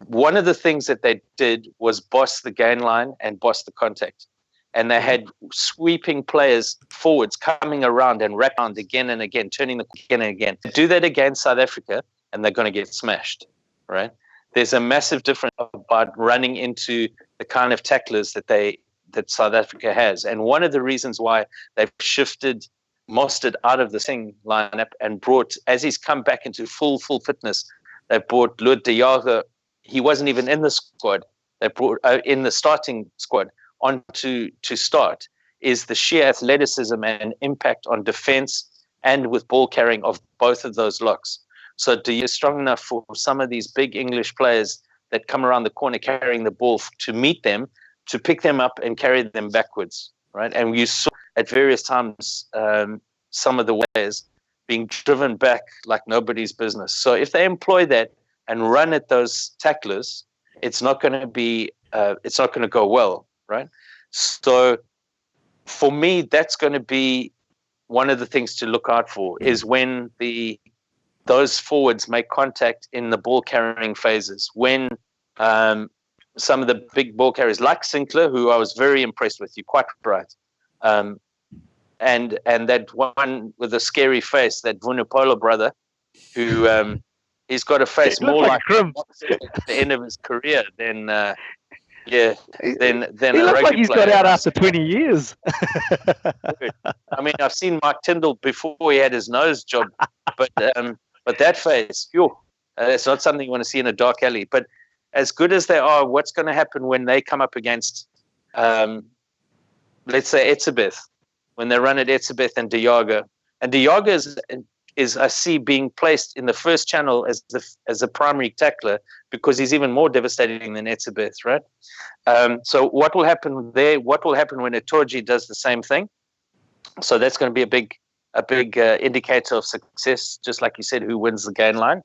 Speaker 2: One of the things that they did was boss the gain line and boss the contact. And they had sweeping players forwards coming around and wrap around again and again, turning the again and again. Do that against South Africa, and they're going to get smashed, right? There's a massive difference about running into the kind of tacklers that South Africa has. And one of the reasons why they've shifted Mostert out of the Sing lineup and brought, as he's come back into full fitness, they brought Lud de Jager. He wasn't even in the squad. They brought in the starting squad on to start, is the sheer athleticism and impact on defense and with ball carrying of both of those locks. So do you strong enough for some of these big English players that come around the corner carrying the ball to meet them, to pick them up and carry them backwards, right? And you saw at various times some of the players being driven back like nobody's business. So if they employ that and run at those tacklers, it's not going to go well, right? So for me, that's going to be one of the things to look out for is when those forwards make contact in the ball carrying phases. When some of the big ball carriers, like Sinclair, who I was very impressed with, you're quite right, and that one with the scary face, that Vunipolo brother, who he's got a face more like at the end of his career than than
Speaker 3: He
Speaker 2: a
Speaker 3: looks
Speaker 2: rugby
Speaker 3: like he's
Speaker 2: player.
Speaker 3: got out after 20 years.
Speaker 2: I mean, I've seen Mike Tyndall before he had his nose job, but that face, it's not something you want to see in a dark alley. But as good as they are, what's going to happen when they come up against, let's say, Etzebeth, when they run at Etzebeth and Diago? And Diago is I see being placed in the first channel as a primary tackler because he's even more devastating than Etzebeth, right? So what will happen there? What will happen when Itoje does the same thing? So that's going to be a big indicator of success, just like you said, who wins the gain line.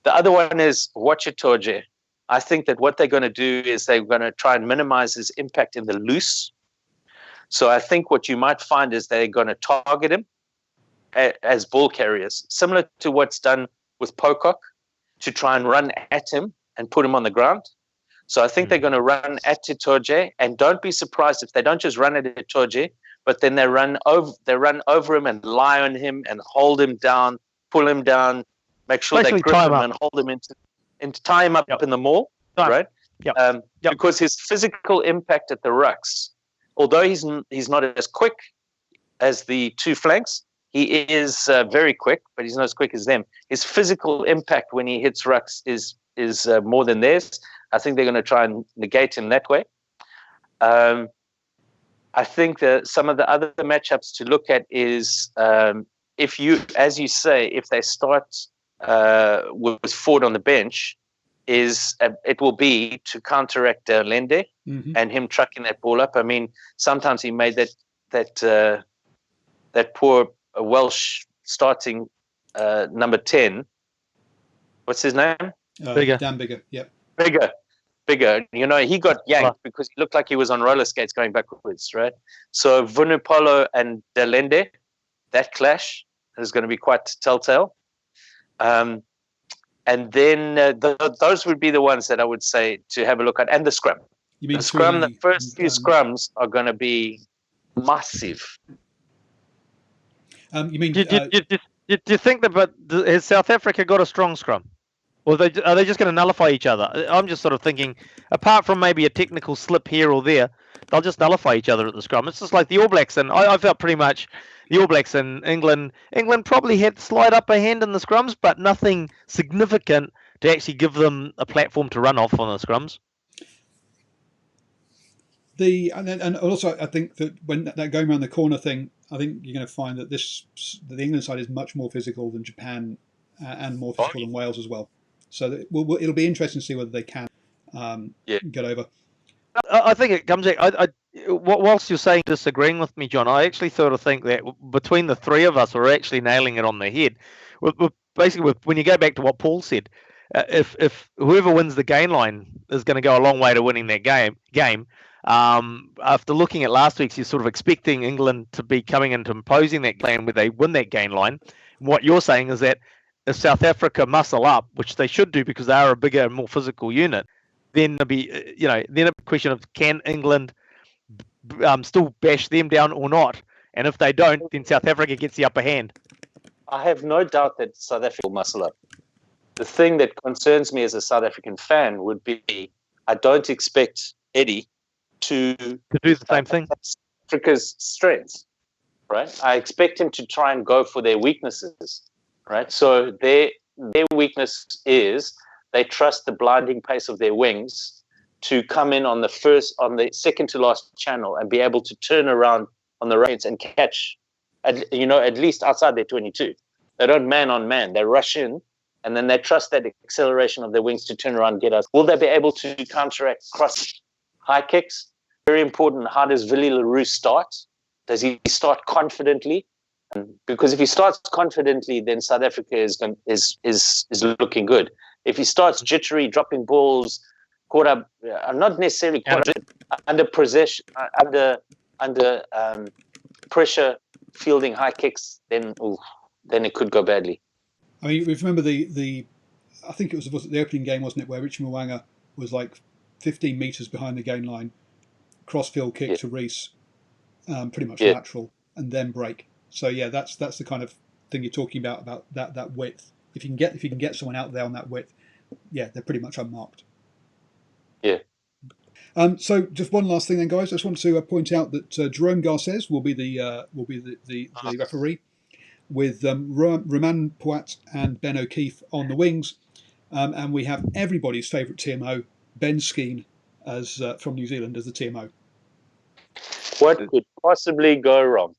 Speaker 2: The other one is watch Itoje. I think that what they're going to do is they're going to try and minimize his impact in the loose. So I think what you might find is they're going to target him as ball carriers, similar to what's done with Pocock, to try and run at him and put him on the ground. So I think they're going to run at Itoje, and don't be surprised if they don't just run at Itoje, but then they run over him and lie on him and hold him down, pull him down, make sure
Speaker 3: Basically
Speaker 2: they grip him
Speaker 3: tie him
Speaker 2: and hold him into tie him up in the maul, right? Because his physical impact at the rucks, although he's not as quick as the two flanks, he is very quick, but he's not as quick as them. His physical impact when he hits rucks is more than theirs. I think they're going to try and negate him that way. I think that some of the other matchups to look at is if you, as you say, if they start with Ford on the bench, it will be to counteract Lende and him trucking that ball up. I mean, sometimes he made that poor Welsh starting number 10. What's his name?
Speaker 3: Bigger.
Speaker 1: Dan Bigger. Yep.
Speaker 2: Bigger. You know, he got yanked because he looked like he was on roller skates going backwards, right? So Vunipolo and Delende, that clash is going to be quite telltale. And then those would be the ones that I would say to have a look at. And the scrum.
Speaker 1: You mean
Speaker 2: the first few scrums are going to be massive.
Speaker 3: Do you think that? But has South Africa got a strong scrum, or are they just going to nullify each other? I'm just sort of thinking, apart from maybe a technical slip here or there, they'll just nullify each other at the scrum. It's just like the All Blacks, and I felt pretty much the All Blacks in England. England probably had slight upper hand in the scrums, but nothing significant to actually give them a platform to run off on the scrums.
Speaker 1: And also I think that when that going around the corner thing, I think you're going to find that the England side is much more physical than Japan and more physical than Wales as well. So it'll be interesting to see whether they can get over.
Speaker 3: I think it comes. Whilst you're saying disagreeing with me, John, I actually sort of think that between the three of us, we're actually nailing it on the head. Basically, when you go back to what Paul said, if whoever wins the gain line is going to go a long way to winning that game. After looking at last week's, you're sort of expecting England to be coming into imposing that plan where they win that gain line. And what you're saying is that if South Africa muscle up, which they should do because they are a bigger and more physical unit, then there'll be, then a question of can England still bash them down or not? And if they don't, then South Africa gets the upper hand.
Speaker 2: I have no doubt that South Africa will muscle up. The thing that concerns me as a South African fan would be I don't expect Eddie to
Speaker 3: do the same thing.
Speaker 2: Africa's strengths, right? I expect him to try and go for their weaknesses, right? So their weakness is they trust the blinding pace of their wings to come in on the second to last channel and be able to turn around on the right and catch, at least outside their 22. They don't man on man. They rush in and then they trust that acceleration of their wings to turn around and get us. Will they be able to counteract cross high kicks? Very important. How does Willie Leroux start? Does he start confidently? Because if he starts confidently, then South Africa is looking good. If he starts jittery, dropping balls, caught up, not necessarily caught up, under possession, under pressure, fielding high kicks, then it could go badly.
Speaker 1: I mean, remember the I think it was the opening game, wasn't it, where Richard Mwanga was like 15 metres behind the gain line, cross-field kick to Reese, pretty much lateral, and then break. So yeah, that's the kind of thing you're talking about that width. If you can get someone out there on that width, yeah, they're pretty much unmarked.
Speaker 2: Yeah.
Speaker 1: So just one last thing then, guys. I just want to point out that Jerome Garces will be the referee, with Roman Poit and Ben O'Keefe on the wings, and we have everybody's favourite TMO, Ben Skeen, as from New Zealand, as the TMO.
Speaker 2: What could possibly go wrong?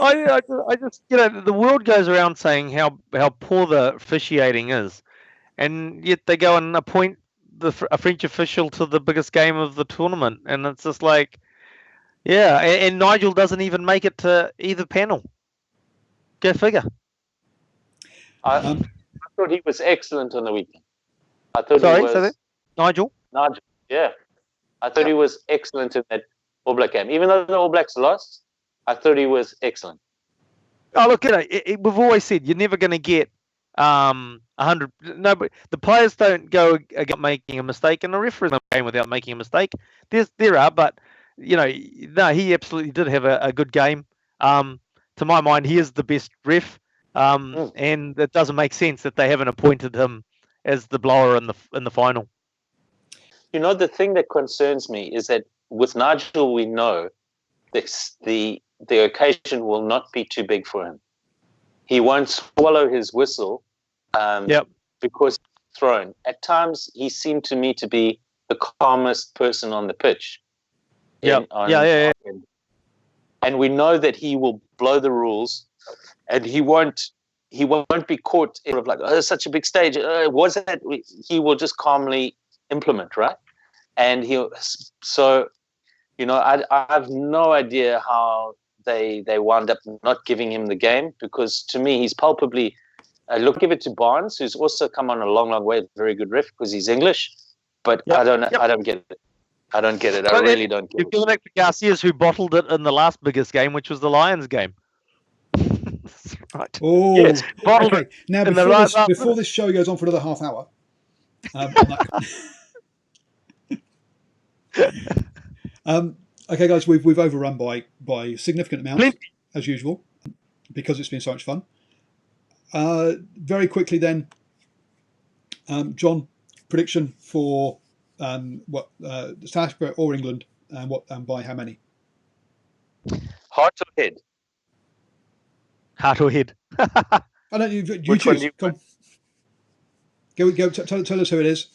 Speaker 3: I just, the world goes around saying how poor the officiating is, and yet they go and appoint a French official to the biggest game of the tournament, and it's just like, yeah, and Nigel doesn't even make it to either panel. Go figure.
Speaker 2: I thought he was excellent on the weekend. I thought
Speaker 3: Sorry,
Speaker 2: he was
Speaker 3: so that, Nigel,
Speaker 2: yeah. I thought he was excellent in that All Black game. Even though the All Blacks lost, I thought he was excellent.
Speaker 3: Oh, look, we've always said you're never going to get 100. No, but the players don't go about making a mistake, and the referees don't game without making a mistake. There are, but no, he absolutely did have a good game. To my mind, he is the best ref, and it doesn't make sense that they haven't appointed him as the blower in the final.
Speaker 2: The thing that concerns me is that with Nigel, we know the occasion will not be too big for him. He won't swallow his whistle because he's thrown. At times, he seemed to me to be the calmest person on the pitch.
Speaker 3: Yeah.
Speaker 2: And we know that he will blow the rules, and he won't be caught in like, oh, it's such a big stage. Was it? He will just calmly implement, right? And I have no idea how they wound up not giving him the game, because to me he's palpably give it to Barnes, who's also come on a long way, very good ref because he's English, but I don't get it. I don't get it. I really don't get it.
Speaker 3: You're giving it to Garcias, who bottled it in the last biggest game, which was the Lions game. Right.
Speaker 1: Oh,
Speaker 3: yes, bottled
Speaker 1: okay. Now before this show goes on for another half hour. Okay, guys, we've overrun by significant amounts as usual, because it's been so much fun. Very quickly then, John, prediction for South Africa or England, and by how many?
Speaker 2: Heart or head?
Speaker 3: Heart or head?
Speaker 1: I don't. You choose. Come on. Go. Tell us who it is.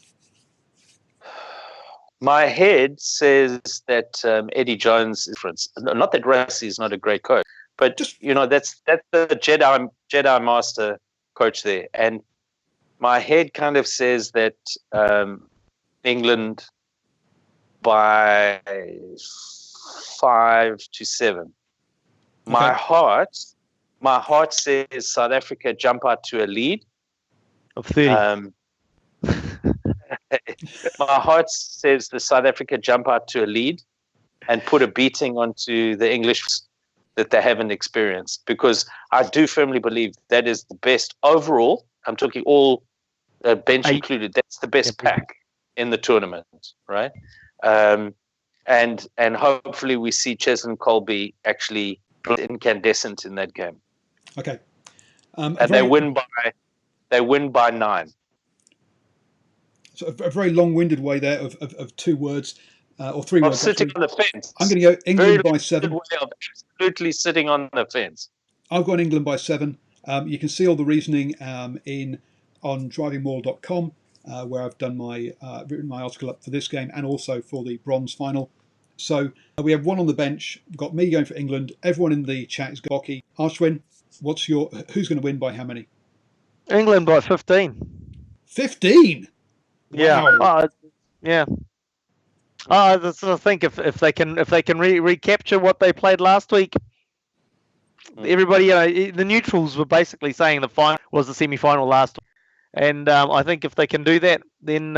Speaker 2: My head says that Eddie Jones is different. Not that Rassie is not a great coach, but just that's the Jedi Master coach there. And my head kind of says that England by 5-7. My heart says South Africa jump out to a lead
Speaker 3: of 30.
Speaker 2: My heart says the South Africa jump out to a lead and put a beating onto the English that they haven't experienced, because I do firmly believe that is the best overall. I'm talking all bench included. That's the best pack in the tournament, right? And hopefully we see Cheslin Colby actually incandescent in that game.
Speaker 1: Okay.
Speaker 2: And they win by 9.
Speaker 1: So a very long-winded way there of 2 words or 3 words.
Speaker 2: Sitting on the fence.
Speaker 1: I'm going to go England by 7.
Speaker 2: Way of absolutely sitting on the fence.
Speaker 1: I've gone England by 7. You can see all the reasoning on DrivingMaul.com, where I've done written my article up for this game and also for the bronze final. So we have one on the bench. We've got me going for England. Everyone in the chat is Gocky. Archwin, who's going to win by how many?
Speaker 3: England by 15.
Speaker 1: 15.
Speaker 3: Yeah.
Speaker 1: Wow.
Speaker 3: Yeah. I think if they can recapture what they played last week, everybody, the neutrals were basically saying the final was the semi-final last week, and I think if they can do that, then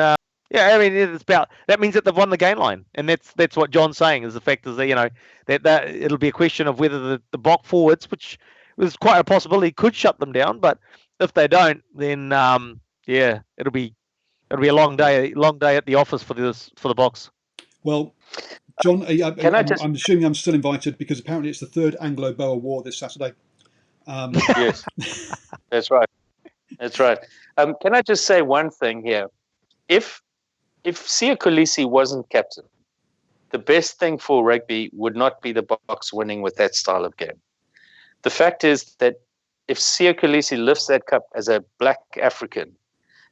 Speaker 3: Yeah, I mean, it's about that means that they've won the game line, and that's what John's saying is the fact is that that it'll be a question of whether the block forwards, which was quite a possibility, could shut them down, but if they don't, then yeah, it'll be a long day at the office for the box.
Speaker 1: Well, John,
Speaker 2: I'm
Speaker 1: assuming I'm still invited because apparently it's the third Anglo-Boer War this Saturday.
Speaker 2: Yes, that's right. That's right. Can I just say one thing here? If Siya Kolisi wasn't captain, the best thing for rugby would not be the Boks winning with that style of game. The fact is that if Siya Kolisi lifts that cup as a black African,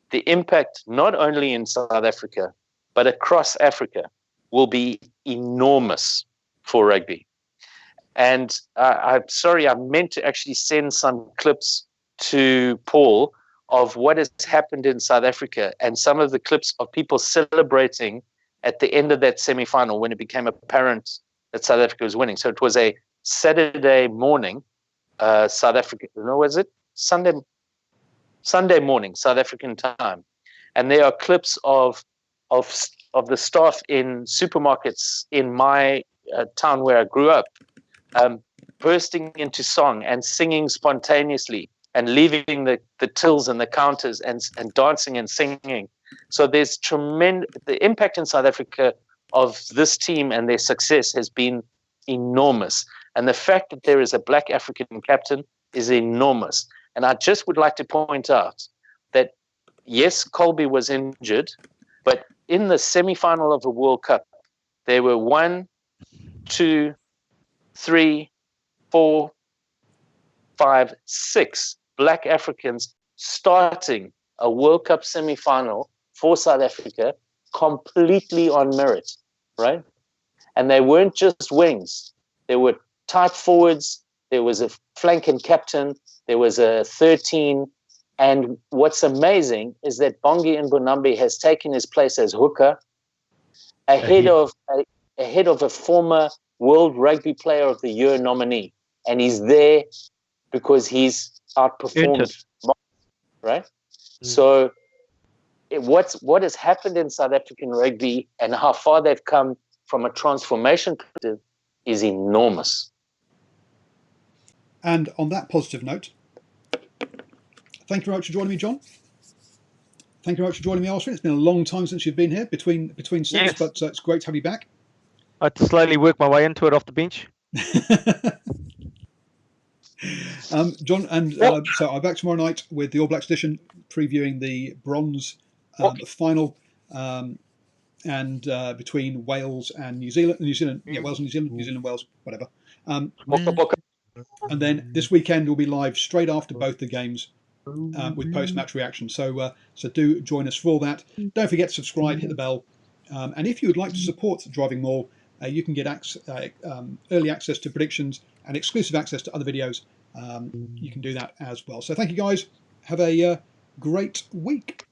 Speaker 2: the impact not only in South Africa, but across Africa will be enormous for rugby. And I'm sorry, I meant to actually send some clips to Paul of what has happened in South Africa and some of the clips of people celebrating at the end of that semi-final when it became apparent that South Africa was winning. So it was a Saturday morning, South Africa, was it? Sunday morning, South African time. And there are clips of the staff in supermarkets in my town where I grew up, bursting into song and singing spontaneously and leaving the tills and the counters and dancing and singing. So there's the impact in South Africa of this team and their success has been enormous. And the fact that there is a black African captain is enormous. And I just would like to point out that, yes, Colby was injured, but in the semi-final of the World Cup, there were 1, 2, 3, 4, 5, 6 black Africans starting a World Cup semi-final for South Africa completely on merit, right? And they weren't just wings. There were tight forwards. There was a flanking captain. There was a 13. And what's amazing is that Bongi Mbonambi has taken his place as hooker ahead of a former World Rugby Player of the Year nominee. And he's there because he's outperformed, right? So what has happened in South African rugby and how far they've come from a transformation perspective is enormous.
Speaker 1: And on that positive note, thank you very much for joining me, John. Thank you very much for joining me, Alston. It's been a long time since you've been here between sets, yes. But it's great to have you back.
Speaker 3: I had to slowly work my way into it off the bench.
Speaker 1: John, and so I'm back tomorrow night with the All Blacks edition, previewing the bronze final, and between Wales and New Zealand, Wales and New Zealand, Wales, whatever. And then this weekend we'll be live straight after both the games with post-match reaction. So do join us for all that. Don't forget to subscribe, hit the bell, and if you would like to support Driving Maul, you can get early access to predictions and exclusive access to other videos. You can do that as well. So thank you guys. Have a great week.